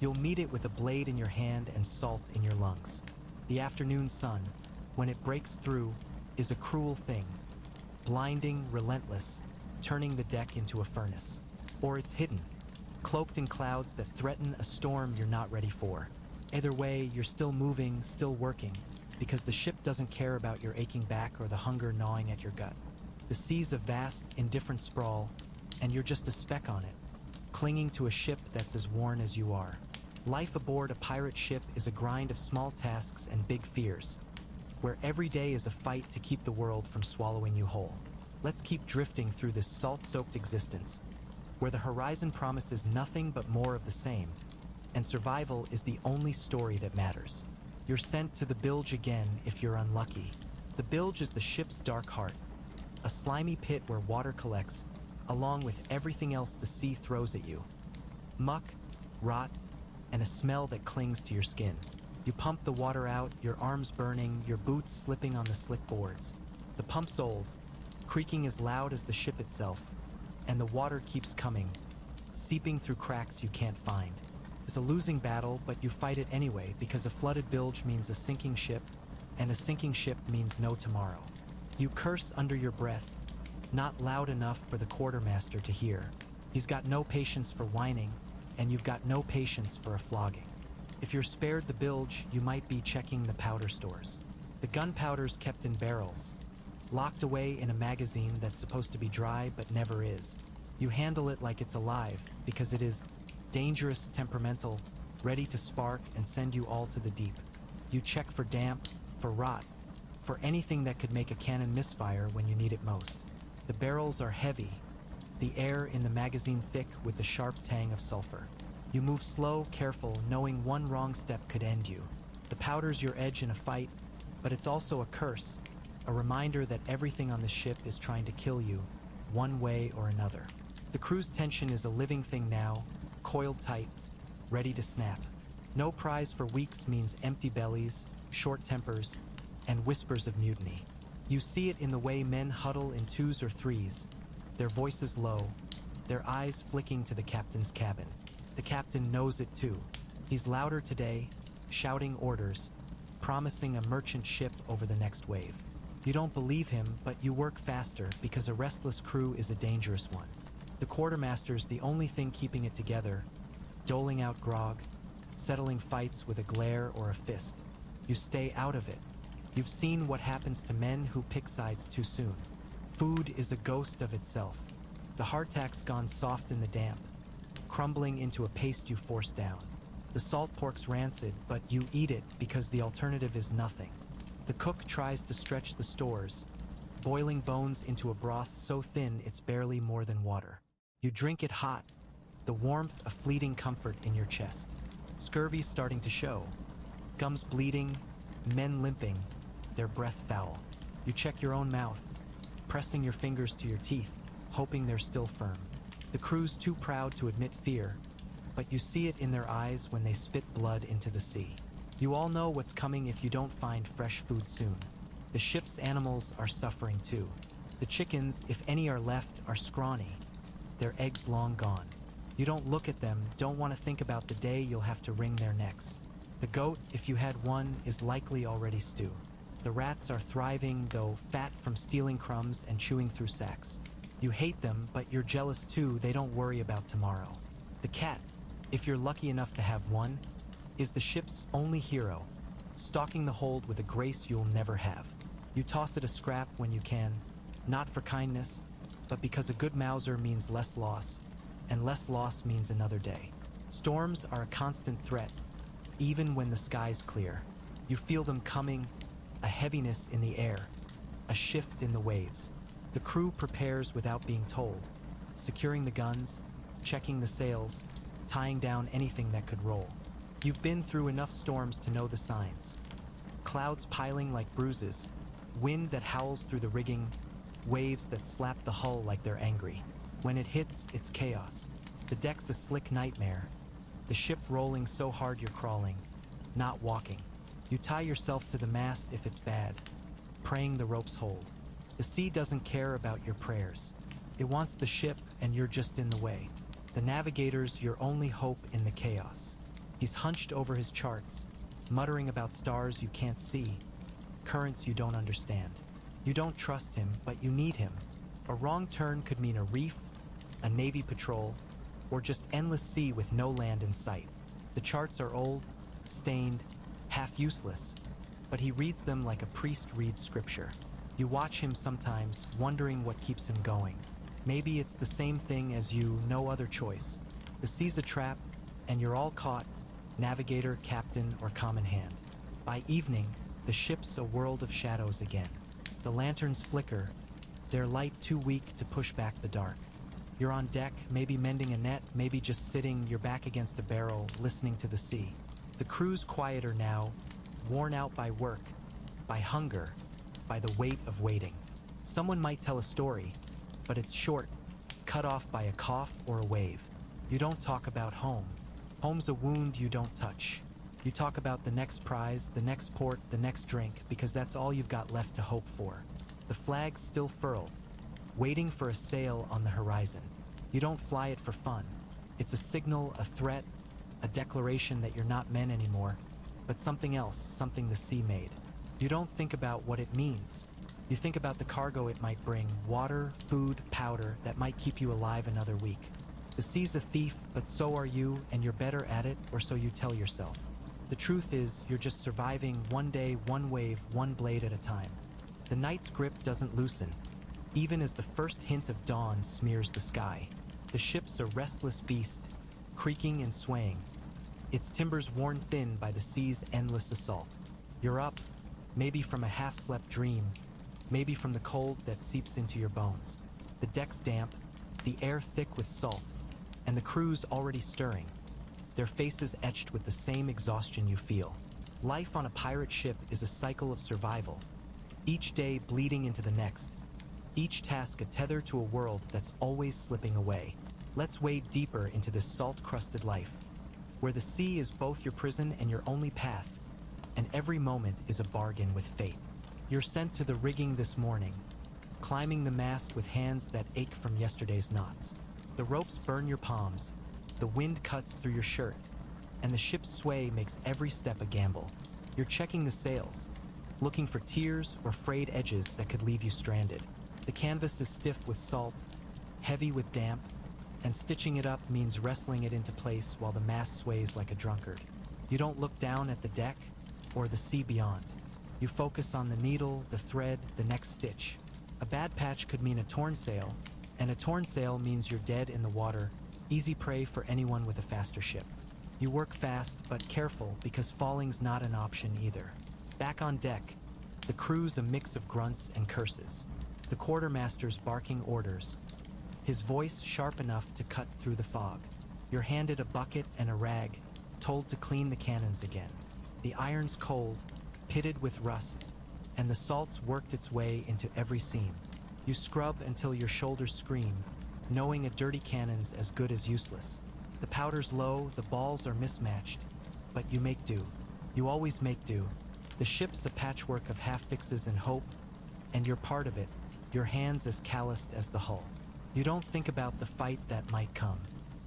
you'll meet it with a blade in your hand and salt in your lungs. The afternoon sun, when it breaks through, is a cruel thing, blinding, relentless, turning the deck into a furnace. Or it's hidden, cloaked in clouds that threaten a storm you're not ready for. Either way, you're still moving, still working, because the ship doesn't care about your aching back or the hunger gnawing at your gut. The sea's a vast, indifferent sprawl, and you're just a speck on it, clinging to a ship that's as worn as you are. Life aboard a pirate ship is a grind of small tasks and big fears, where every day is a fight to keep the world from swallowing you whole. Let's keep drifting through this salt-soaked existence, where the horizon promises nothing but more of the same, and survival is the only story that matters. You're sent to the bilge again if you're unlucky. The bilge is the ship's dark heart, a slimy pit where water collects, along with everything else the sea throws at you. Muck, rot, and a smell that clings to your skin. You pump the water out, your arms burning, your boots slipping on the slick boards. The pump's old, creaking as loud as the ship itself, and the water keeps coming, seeping through cracks you can't find. It's a losing battle, but you fight it anyway because a flooded bilge means a sinking ship, and a sinking ship means no tomorrow. You curse under your breath, not loud enough for the quartermaster to hear. He's got no patience for whining, and you've got no patience for a flogging. If you're spared the bilge, you might be checking the powder stores. The gunpowder's kept in barrels, locked away in a magazine that's supposed to be dry but never is. You handle it like it's alive because it is dangerous, temperamental, ready to spark and send you all to the deep. You check for damp, for rot, for anything that could make a cannon misfire when you need it most. The barrels are heavy, the air in the magazine thick with the sharp tang of sulfur. You move slow, careful, knowing one wrong step could end you. The powder's your edge in a fight, but it's also a curse, a reminder that everything on the ship is trying to kill you, one way or another. The crew's tension is a living thing now, coiled tight, ready to snap. No prize for weeks means empty bellies, short tempers, and whispers of mutiny. You see it in the way men huddle in twos or threes, their voices low, their eyes flicking to the captain's cabin. The captain knows it too. He's louder today, shouting orders, promising a merchant ship over the next wave. You don't believe him, but you work faster because a restless crew is a dangerous one. The quartermaster's the only thing keeping it together, doling out grog, settling fights with a glare or a fist. You stay out of it. You've seen what happens to men who pick sides too soon. Food is a ghost of itself. The hardtack's gone soft in the damp, crumbling into a paste you force down. The salt pork's rancid, but you eat it because the alternative is nothing. The cook tries to stretch the stores, boiling bones into a broth so thin it's barely more than water. You drink it hot, the warmth a fleeting comfort in your chest. Scurvy's starting to show. Gums bleeding, men limping, their breath foul. You check your own mouth, pressing your fingers to your teeth, hoping they're still firm. The crew's too proud to admit fear, but you see it in their eyes when they spit blood into the sea. You all know what's coming if you don't find fresh food soon. The ship's animals are suffering too. The chickens, if any are left, are scrawny, their eggs long gone. You don't look at them, don't want to think about the day you'll have to wring their necks. The goat, if you had one, is likely already stew. The rats are thriving, though fat from stealing crumbs and chewing through sacks. You hate them, but you're jealous too, they don't worry about tomorrow. The cat, if you're lucky enough to have one, is the ship's only hero, stalking the hold with a grace you'll never have. You toss it a scrap when you can, not for kindness, but because a good Mauser means less loss, and less loss means another day. Storms are a constant threat, even when the sky's clear. You feel them coming, a heaviness in the air, a shift in the waves. The crew prepares without being told, securing the guns, checking the sails, tying down anything that could roll. You've been through enough storms to know the signs. Clouds piling like bruises, wind that howls through the rigging, waves that slap the hull like they're angry. When it hits, it's chaos. The deck's a slick nightmare. The ship rolling so hard you're crawling, not walking. You tie yourself to the mast if it's bad, praying the ropes hold. The sea doesn't care about your prayers. It wants the ship, and you're just in the way. The navigator's your only hope in the chaos. He's hunched over his charts, muttering about stars you can't see, currents you don't understand. You don't trust him, but you need him. A wrong turn could mean a reef, a Navy patrol, or just endless sea with no land in sight. The charts are old, stained, half useless, but he reads them like a priest reads scripture. You watch him sometimes, wondering what keeps him going. Maybe it's the same thing as you, no other choice. The sea's a trap, and you're all caught, navigator, captain, or common hand. By evening, the ship's a world of shadows again. The lanterns flicker, their light too weak to push back the dark. You're on deck, maybe mending a net, maybe just sitting, your back against a barrel, listening to the sea. The crew's quieter now, worn out by work, by hunger, by the weight of waiting. Someone might tell a story, but it's short, cut off by a cough or a wave. You don't talk about home. Home's a wound you don't touch. You talk about the next prize, the next port, the next drink, because that's all you've got left to hope for. The flag's still furled, waiting for a sail on the horizon. You don't fly it for fun. It's a signal, a threat, a declaration that you're not men anymore, but something else, something the sea made. You don't think about what it means. You think about the cargo it might bring, water, food, powder that might keep you alive another week. The sea's a thief, but so are you, and you're better at it, or so you tell yourself. The truth is, you're just surviving one day, one wave, one blade at a time. The night's grip doesn't loosen, even as the first hint of dawn smears the sky. The ship's a restless beast, creaking and swaying, its timbers worn thin by the sea's endless assault. You're up, maybe from a half-slept dream, maybe from the cold that seeps into your bones. The deck's damp, the air thick with salt, and the crew's already stirring, their faces etched with the same exhaustion you feel. Life on a pirate ship is a cycle of survival, each day bleeding into the next, each task a tether to a world that's always slipping away. Let's wade deeper into this salt-crusted life, where the sea is both your prison and your only path, and every moment is a bargain with fate. You're sent to the rigging this morning, climbing the mast with hands that ache from yesterday's knots. The ropes burn your palms, the wind cuts through your shirt, and the ship's sway makes every step a gamble. You're checking the sails, looking for tears or frayed edges that could leave you stranded. The canvas is stiff with salt, heavy with damp, and stitching it up means wrestling it into place while the mast sways like a drunkard. You don't look down at the deck or the sea beyond. You focus on the needle, the thread, the next stitch. A bad patch could mean a torn sail, and a torn sail means you're dead in the water, easy prey for anyone with a faster ship. You work fast, but careful, because falling's not an option either. Back on deck, the crew's a mix of grunts and curses. The quartermaster's barking orders, his voice sharp enough to cut through the fog. You're handed a bucket and a rag, told to clean the cannons again. The iron's cold, pitted with rust, and the salt's worked its way into every seam. You scrub until your shoulders scream, knowing a dirty cannon's as good as useless. The powder's low, the balls are mismatched, but you make do. You always make do. The ship's a patchwork of half-fixes and hope, and you're part of it, your hands as calloused as the hull. You don't think about the fight that might come.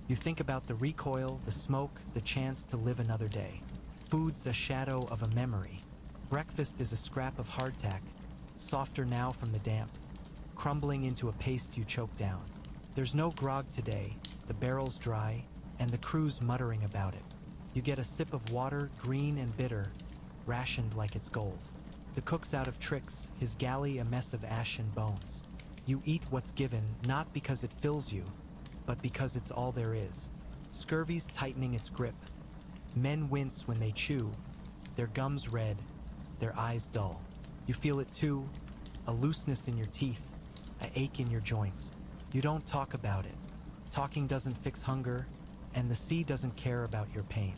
You think about the recoil, the smoke, the chance to live another day. Food's a shadow of a memory. Breakfast is a scrap of hardtack, softer now from the damp, crumbling into a paste you choke down. There's no grog today, the barrel's dry, and the crew's muttering about it. You get a sip of water, green and bitter, rationed like it's gold. The cook's out of tricks, his galley a mess of ash and bones. You eat what's given, not because it fills you, but because it's all there is. Scurvy's tightening its grip. Men wince when they chew, their gums red, their eyes dull. You feel it too, a looseness in your teeth, an ache in your joints. You don't talk about it. Talking doesn't fix hunger, and the sea doesn't care about your pain.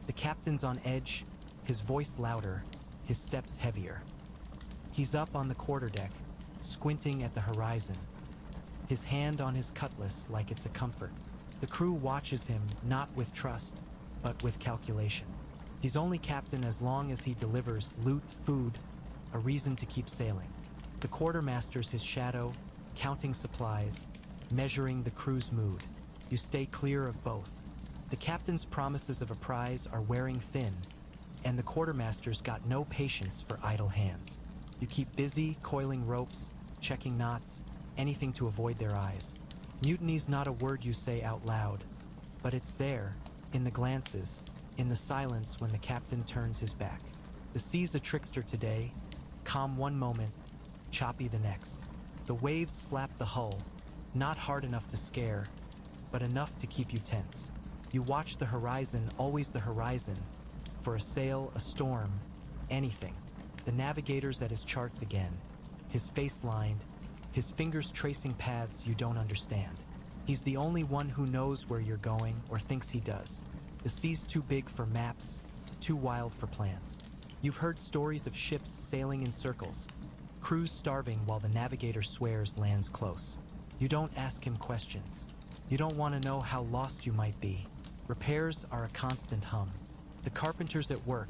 The captain's on edge, his voice louder, his steps heavier. He's up on the quarterdeck, squinting at the horizon, his hand on his cutlass like it's a comfort. The crew watches him, not with trust, but with calculation. He's only captain as long as he delivers loot, food, a reason to keep sailing. The quartermaster's his shadow, counting supplies, measuring the crew's mood. You stay clear of both. The captain's promises of a prize are wearing thin, and the quartermaster's got no patience for idle hands. You keep busy, coiling ropes, checking knots, anything to avoid their eyes. Mutiny's not a word you say out loud, but it's there, in the glances, in the silence when the captain turns his back. The sea's a trickster today, calm one moment, choppy the next. The waves slap the hull, not hard enough to scare, but enough to keep you tense. You watch the horizon, always the horizon, for a sail, a storm, anything. The navigator's at his charts again, his face lined, his fingers tracing paths you don't understand. He's the only one who knows where you're going or thinks he does. The sea's too big for maps, too wild for plans. You've heard stories of ships sailing in circles, crews starving while the navigator swears land's close. You don't ask him questions. You don't want to know how lost you might be. Repairs are a constant hum. The carpenter's at work,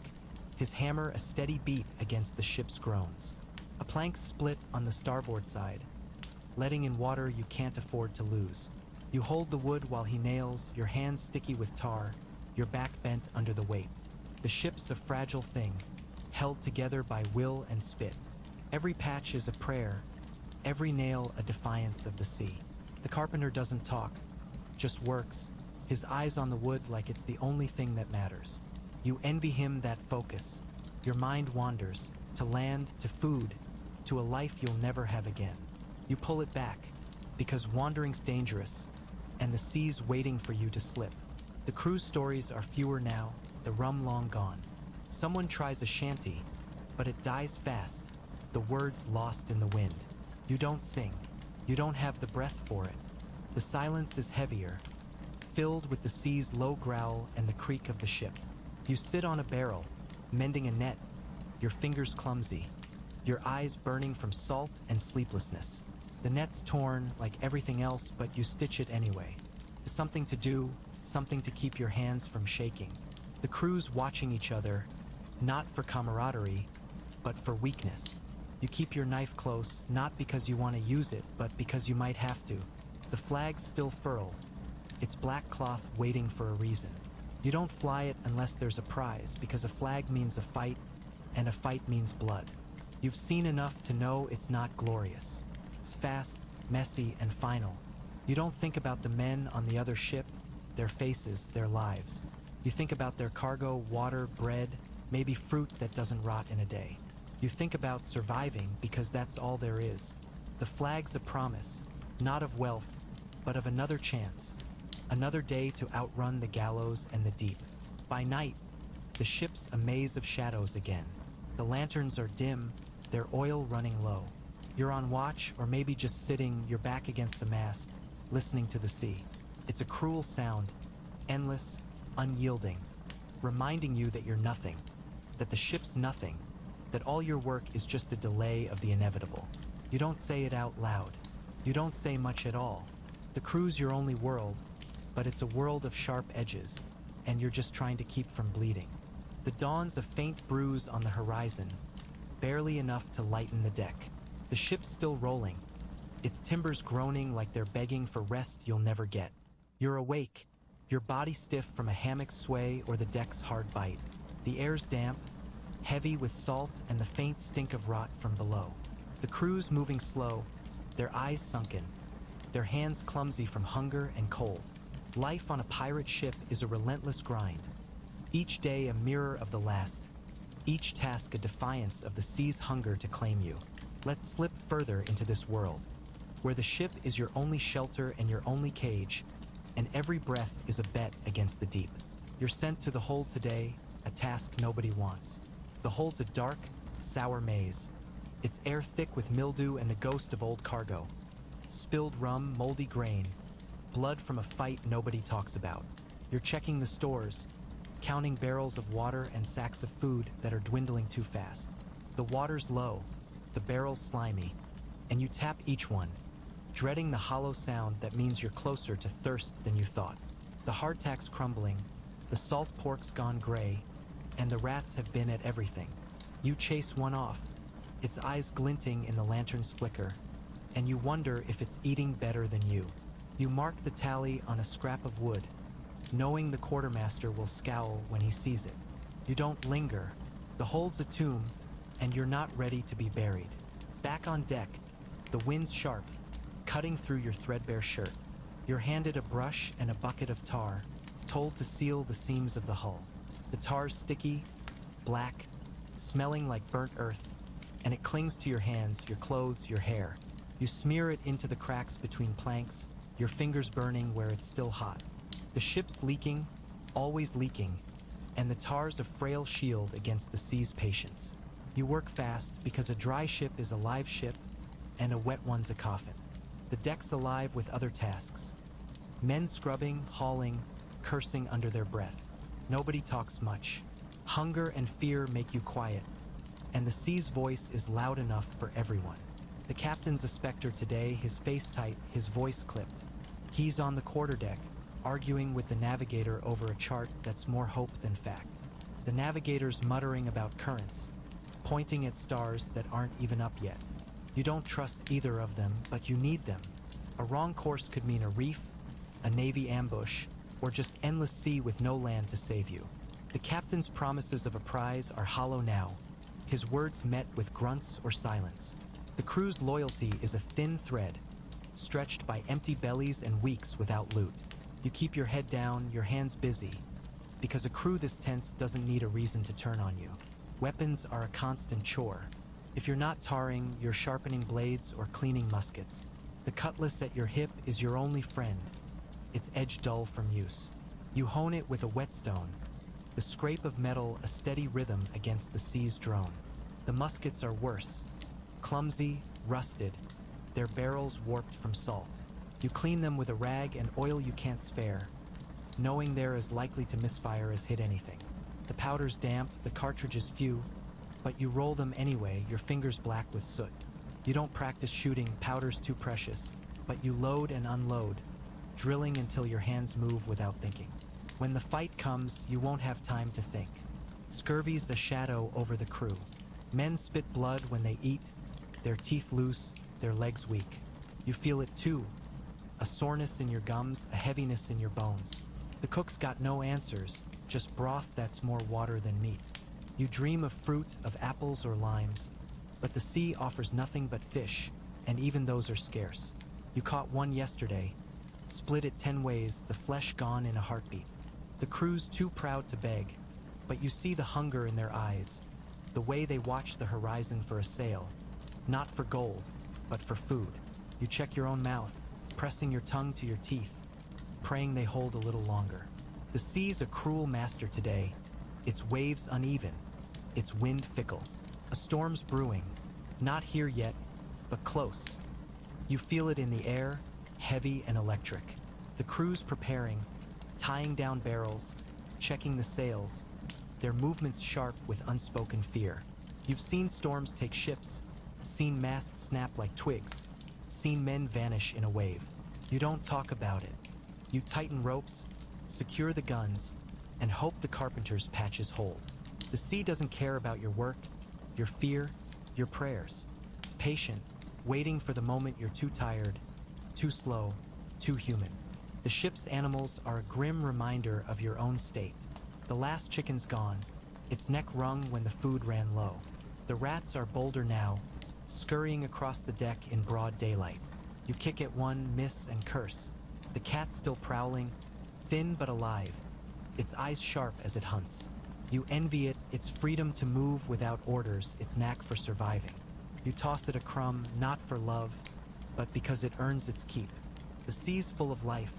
his hammer a steady beat against the ship's groans. A plank split on the starboard side, letting in water you can't afford to lose. You hold the wood while he nails, your hands sticky with tar, your back bent under the weight. The ship's a fragile thing, held together by will and spit. Every patch is a prayer, every nail a defiance of the sea. The carpenter doesn't talk, just works, his eyes on the wood like it's the only thing that matters. You envy him that focus. Your mind wanders, to land, to food, to a life you'll never have again. You pull it back, because wandering's dangerous, and the sea's waiting for you to slip. The cruise stories are fewer now, the rum long gone. Someone tries a shanty, but it dies fast, the words lost in the wind. You don't sing. You don't have the breath for it. The silence is heavier, filled with the sea's low growl and the creak of the ship. You sit on a barrel, mending a net, your fingers clumsy, your eyes burning from salt and sleeplessness. The net's torn like everything else, but you stitch it anyway. Something to do, something to keep your hands from shaking. The crew's watching each other, not for camaraderie, but for weakness. You keep your knife close, not because you want to use it, but because you might have to. The flag's still furled, its black cloth waiting for a reason. You don't fly it unless there's a prize, because a flag means a fight, and a fight means blood. You've seen enough to know it's not glorious. It's fast, messy, and final. You don't think about the men on the other ship, their faces, their lives. You think about their cargo, water, bread, maybe fruit that doesn't rot in a day. You think about surviving because that's all there is. The flag's a promise, not of wealth, but of another chance. Another day to outrun the gallows and the deep. By night, the ship's a maze of shadows again. The lanterns are dim, their oil running low. You're on watch, or maybe just sitting, your back against the mast, listening to the sea. It's a cruel sound, endless, unyielding, reminding you that you're nothing, that the ship's nothing, that all your work is just a delay of the inevitable. You don't say it out loud. You don't say much at all. The crew's your only world, but it's a world of sharp edges, and you're just trying to keep from bleeding. The dawn's a faint bruise on the horizon, barely enough to lighten the deck. The ship's still rolling, its timbers groaning like they're begging for rest you'll never get. You're awake, your body stiff from a hammock sway or the deck's hard bite. The air's damp, heavy with salt and the faint stink of rot from below. The crew's moving slow, their eyes sunken, their hands clumsy from hunger and cold. Life on a pirate ship is a relentless grind. Each day a mirror of the last, each task a defiance of the sea's hunger to claim you. Let's slip further into this world, where the ship is your only shelter and your only cage, and every breath is a bet against the deep. You're sent to the hold today, a task nobody wants. The hold's a dark, sour maze. Its air thick with mildew and the ghost of old cargo. Spilled rum, moldy grain, blood from a fight nobody talks about. You're checking the stores, counting barrels of water and sacks of food that are dwindling too fast. The water's low, the barrel's slimy, and you tap each one, dreading the hollow sound that means you're closer to thirst than you thought. The hardtack's crumbling, the salt pork's gone gray, and the rats have been at everything. You chase one off, its eyes glinting in the lantern's flicker, and you wonder if it's eating better than you. You mark the tally on a scrap of wood, knowing the quartermaster will scowl when he sees it. You don't linger. The hold's a tomb, and you're not ready to be buried. Back on deck, the wind's sharp, cutting through your threadbare shirt. You're handed a brush and a bucket of tar, told to seal the seams of the hull. The tar's sticky, black, smelling like burnt earth, and it clings to your hands, your clothes, your hair. You smear it into the cracks between planks, your fingers burning where it's still hot. The ship's leaking, always leaking, and the tar's a frail shield against the sea's patience. You work fast because a dry ship is a live ship, and a wet one's a coffin. The deck's alive with other tasks. Men scrubbing, hauling, cursing under their breath. Nobody talks much. Hunger and fear make you quiet, and the sea's voice is loud enough for everyone. The captain's a specter today, his face tight, his voice clipped. He's on the quarterdeck, arguing with the navigator over a chart that's more hope than fact. The navigator's muttering about currents, pointing at stars that aren't even up yet. You don't trust either of them, but you need them. A wrong course could mean a reef, a Navy ambush, or just endless sea with no land to save you. The captain's promises of a prize are hollow now, his words met with grunts or silence. The crew's loyalty is a thin thread, stretched by empty bellies and weeks without loot. You keep your head down, your hands busy, because a crew this tense doesn't need a reason to turn on you. Weapons are a constant chore. If you're not tarring, you're sharpening blades or cleaning muskets. The cutlass at your hip is your only friend, its edge dull from use. You hone it with a whetstone, the scrape of metal a steady rhythm against the sea's drone. The muskets are worse, clumsy, rusted, their barrels warped from salt. You clean them with a rag and oil you can't spare, knowing they're as likely to misfire as hit anything. The powder's damp, the cartridges few, but you roll them anyway, your fingers black with soot. You don't practice shooting, powder's too precious, but you load and unload, drilling until your hands move without thinking. When the fight comes, you won't have time to think. Scurvy's a shadow over the crew. Men spit blood when they eat, their teeth loose, their legs weak. You feel it too, a soreness in your gums, a heaviness in your bones. The cook's got no answers, just broth that's more water than meat. You dream of fruit, of apples or limes, but the sea offers nothing but fish, and even those are scarce. You caught one yesterday, split it 10 ways, the flesh gone in a heartbeat. The crew's too proud to beg, but you see the hunger in their eyes, the way they watch the horizon for a sail, not for gold, but for food. You check your own mouth, pressing your tongue to your teeth, praying they hold a little longer. The sea's a cruel master today, its waves uneven, its wind fickle. A storm's brewing, not here yet, but close. You feel it in the air, heavy and electric. The crew's preparing, tying down barrels, checking the sails, their movements sharp with unspoken fear. You've seen storms take ships, seen masts snap like twigs, seen men vanish in a wave. You don't talk about it. You tighten ropes, secure the guns, and hope the carpenter's patches hold. The sea doesn't care about your work, your fear, your prayers. It's patient, waiting for the moment you're too tired, too slow, too human. The ship's animals are a grim reminder of your own state. The last chicken's gone, its neck wrung when the food ran low. The rats are bolder now, scurrying across the deck in broad daylight. You kick at one, miss, and curse. The cat's still prowling, thin but alive, its eyes sharp as it hunts. You envy it, its freedom to move without orders, its knack for surviving. You toss it a crumb, not for love, but because it earns its keep. The sea's full of life.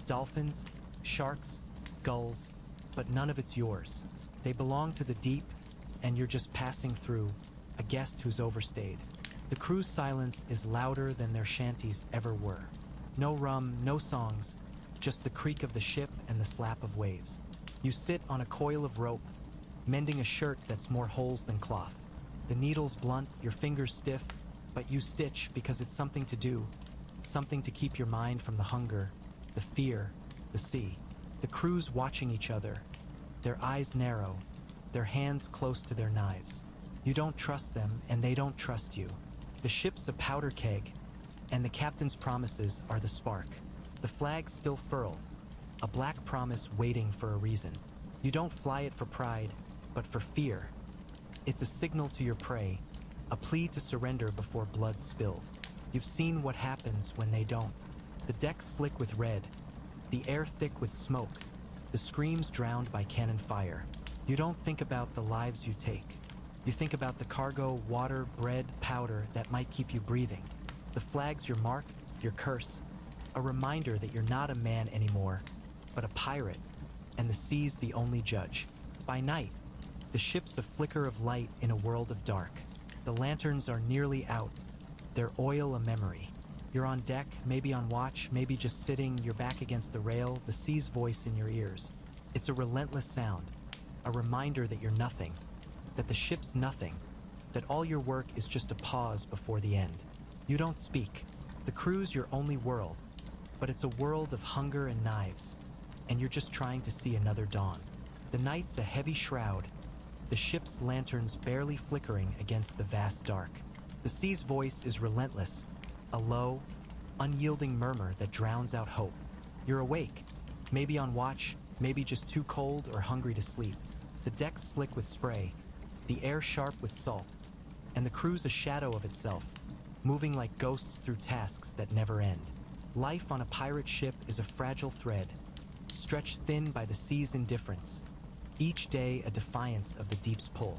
Dolphins, sharks, gulls, but none of it's yours. They belong to the deep, and you're just passing through, a guest who's overstayed. The crew's silence is louder than their shanties ever were. No rum, no songs, just the creak of the ship and the slap of waves. You sit on a coil of rope, mending a shirt that's more holes than cloth. The needle's blunt, your fingers stiff, but you stitch because it's something to do, something to keep your mind from the hunger, the fear, the sea. The crew's watching each other, their eyes narrow, their hands close to their knives. You don't trust them, and they don't trust you. The ship's a powder keg, and the captain's promises are the spark. The flag's still furled, a black promise waiting for a reason. You don't fly it for pride, but for fear. It's a signal to your prey, a plea to surrender before blood's spilled. You've seen what happens when they don't. The deck's slick with red, the air thick with smoke, the screams drowned by cannon fire. You don't think about the lives you take. You think about the cargo, water, bread, powder that might keep you breathing. The flag's your mark, your curse, a reminder that you're not a man anymore, but a pirate, and the sea's the only judge. By night, the ship's a flicker of light in a world of dark. The lanterns are nearly out, their oil a memory. You're on deck, maybe on watch, maybe just sitting, your back against the rail, the sea's voice in your ears. It's a relentless sound, a reminder that you're nothing, that the ship's nothing, that all your work is just a pause before the end. You don't speak. The crew's your only world, but it's a world of hunger and knives, and you're just trying to see another dawn. The night's a heavy shroud, the ship's lanterns barely flickering against the vast dark. The sea's voice is relentless, a low, unyielding murmur that drowns out hope. You're awake, maybe on watch, maybe just too cold or hungry to sleep. The deck's slick with spray, the air sharp with salt, and the crew's a shadow of itself, moving like ghosts through tasks that never end. Life on a pirate ship is a fragile thread, stretched thin by the sea's indifference, each day a defiance of the deep's pull.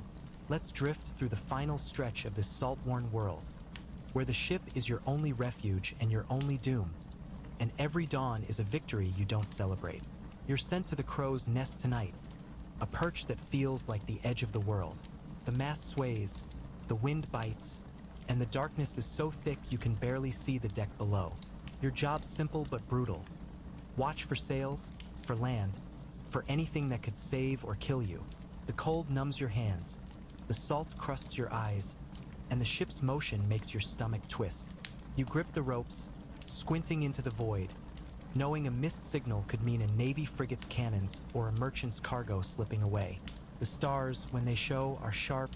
Let's drift through the final stretch of this salt-worn world, where the ship is your only refuge and your only doom, and every dawn is a victory you don't celebrate. You're sent to the crow's nest tonight, a perch that feels like the edge of the world. The mast sways, the wind bites, and the darkness is so thick you can barely see the deck below. Your job's simple but brutal. Watch for sails, for land, for anything that could save or kill you. The cold numbs your hands, the salt crusts your eyes, and the ship's motion makes your stomach twist. You grip the ropes, squinting into the void, knowing a missed signal could mean a Navy frigate's cannons or a merchant's cargo slipping away. The stars, when they show, are sharp,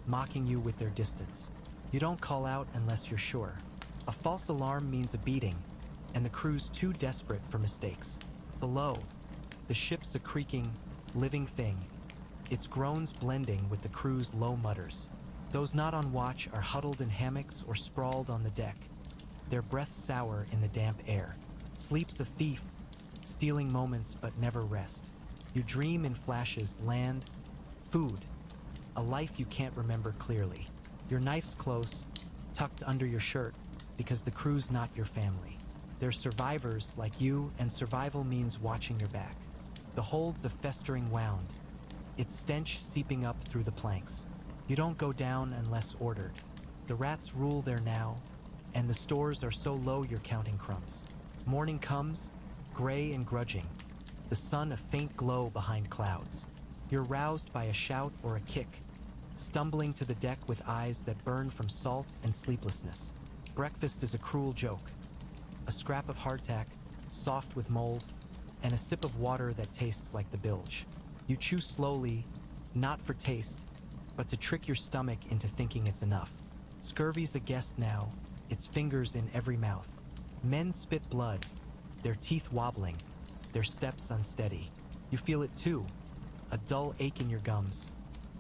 mocking you with their distance. You don't call out unless you're sure. A false alarm means a beating, and the crew's too desperate for mistakes. Below, the ship's a creaking, living thing, its groans blending with the crew's low mutters. Those not on watch are huddled in hammocks or sprawled on the deck, their breath sour in the damp air. Sleep's a thief, stealing moments but never rest. You dream in flashes, land, food, a life you can't remember clearly. Your knife's close, tucked under your shirt, because the crew's not your family. They're survivors like you, and survival means watching your back. The hold's a festering wound, its stench seeping up through the planks. You don't go down unless ordered. The rats rule there now, and the stores are so low you're counting crumbs. Morning comes, gray and grudging, the sun a faint glow behind clouds. You're roused by a shout or a kick, stumbling to the deck with eyes that burn from salt and sleeplessness. Breakfast is a cruel joke. A scrap of hardtack, soft with mold, and a sip of water that tastes like the bilge. You chew slowly, not for taste, but to trick your stomach into thinking it's enough. Scurvy's a guest now, its fingers in every mouth. Men spit blood, their teeth wobbling, their steps unsteady. You feel it too, a dull ache in your gums,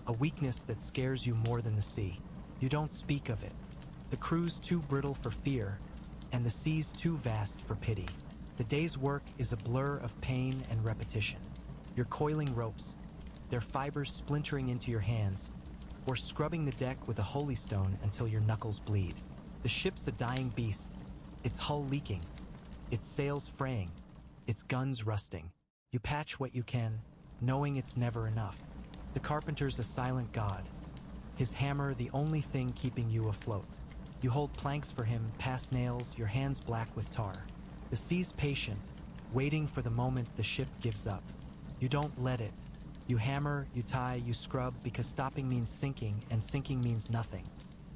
a weakness that scares you more than the sea. You don't speak of it. The crew's too brittle for fear, and the sea's too vast for pity. The day's work is a blur of pain and repetition. You're coiling ropes, their fibers splintering into your hands, or scrubbing the deck with a holy stone until your knuckles bleed. The ship's a dying beast, its hull leaking, its sails fraying, its guns rusting. You patch what you can, knowing it's never enough. The carpenter's a silent god, his hammer the only thing keeping you afloat. You hold planks for him, past nails, your hands black with tar. The sea's patient, waiting for the moment the ship gives up. You don't let it. You hammer, you tie, you scrub, because stopping means sinking, and sinking means nothing.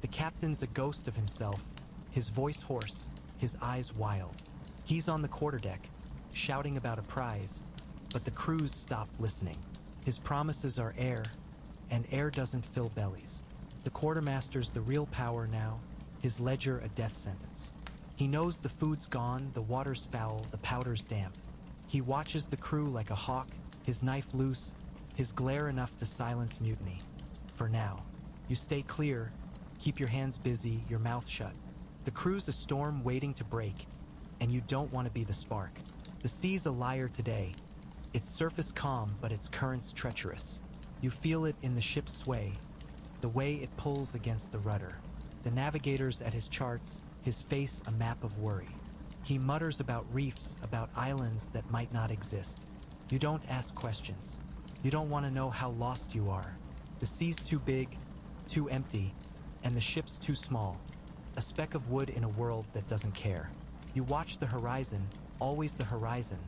The captain's a ghost of himself, his voice hoarse, his eyes wild. He's on the quarterdeck, shouting about a prize, but the crew's stopped listening. His promises are air, and air doesn't fill bellies. The quartermaster's the real power now, his ledger a death sentence. He knows the food's gone, the water's foul, the powder's damp. He watches the crew like a hawk, his knife loose, his glare enough to silence mutiny. For now, you stay clear, keep your hands busy, your mouth shut. The crew's a storm waiting to break, and you don't want to be the spark. The sea's a liar today. Its surface calm, but its currents treacherous. You feel it in the ship's sway, the way it pulls against the rudder. The navigator's at his charts, his face a map of worry. He mutters about reefs, about islands that might not exist. You don't ask questions. You don't want to know how lost you are. The sea's too big, too empty, and the ship's too small. A speck of wood in a world that doesn't care. You watch the horizon, always the horizon,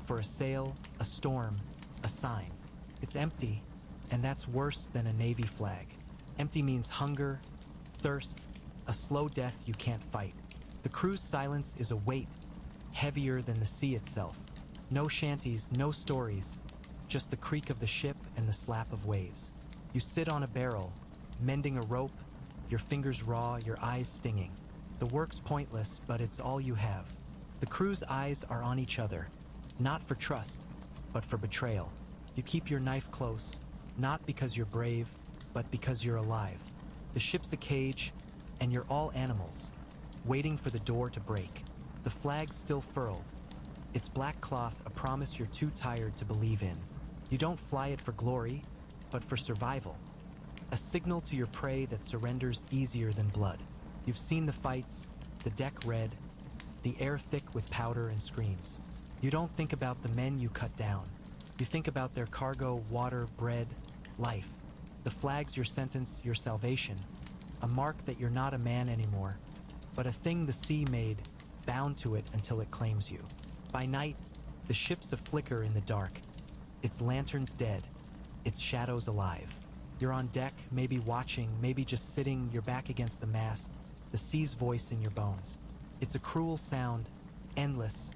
for a sail, a storm, a sign. It's empty, and that's worse than a Navy flag. Empty means hunger, thirst, a slow death you can't fight. The crew's silence is a weight, heavier than the sea itself. No shanties, no stories, just the creak of the ship and the slap of waves. You sit on a barrel, mending a rope, your fingers raw, your eyes stinging. The work's pointless, but it's all you have. The crew's eyes are on each other, not for trust, but for betrayal. You keep your knife close, not because you're brave, but because you're alive. The ship's a cage, and you're all animals, waiting for the door to break. The flag's still furled. Its black cloth a promise you're too tired to believe in. You don't fly it for glory, but for survival. A signal to your prey that surrenders easier than blood. You've seen the fights, the deck red, the air thick with powder and screams. You don't think about the men you cut down. You think about their cargo, water, bread, life. The flag's your sentence, your salvation. A mark that you're not a man anymore, but a thing the sea made, bound to it until it claims you. By night, the ship's a flicker in the dark. Its lanterns dead, its shadows alive. You're on deck, maybe watching, maybe just sitting, your back against the mast, the sea's voice in your bones. It's a cruel sound, endless,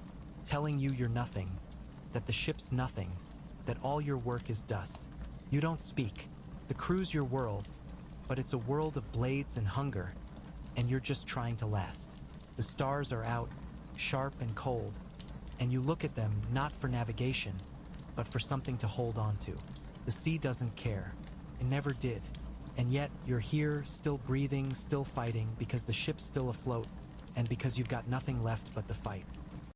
telling you you're nothing, that the ship's nothing, that all your work is dust. You don't speak. The crew's your world, but it's a world of blades and hunger, and you're just trying to last. The stars are out, sharp and cold, and you look at them not for navigation, but for something to hold on to. The sea doesn't care. It never did. And yet, you're here, still breathing, still fighting, because the ship's still afloat, and because you've got nothing left but the fight.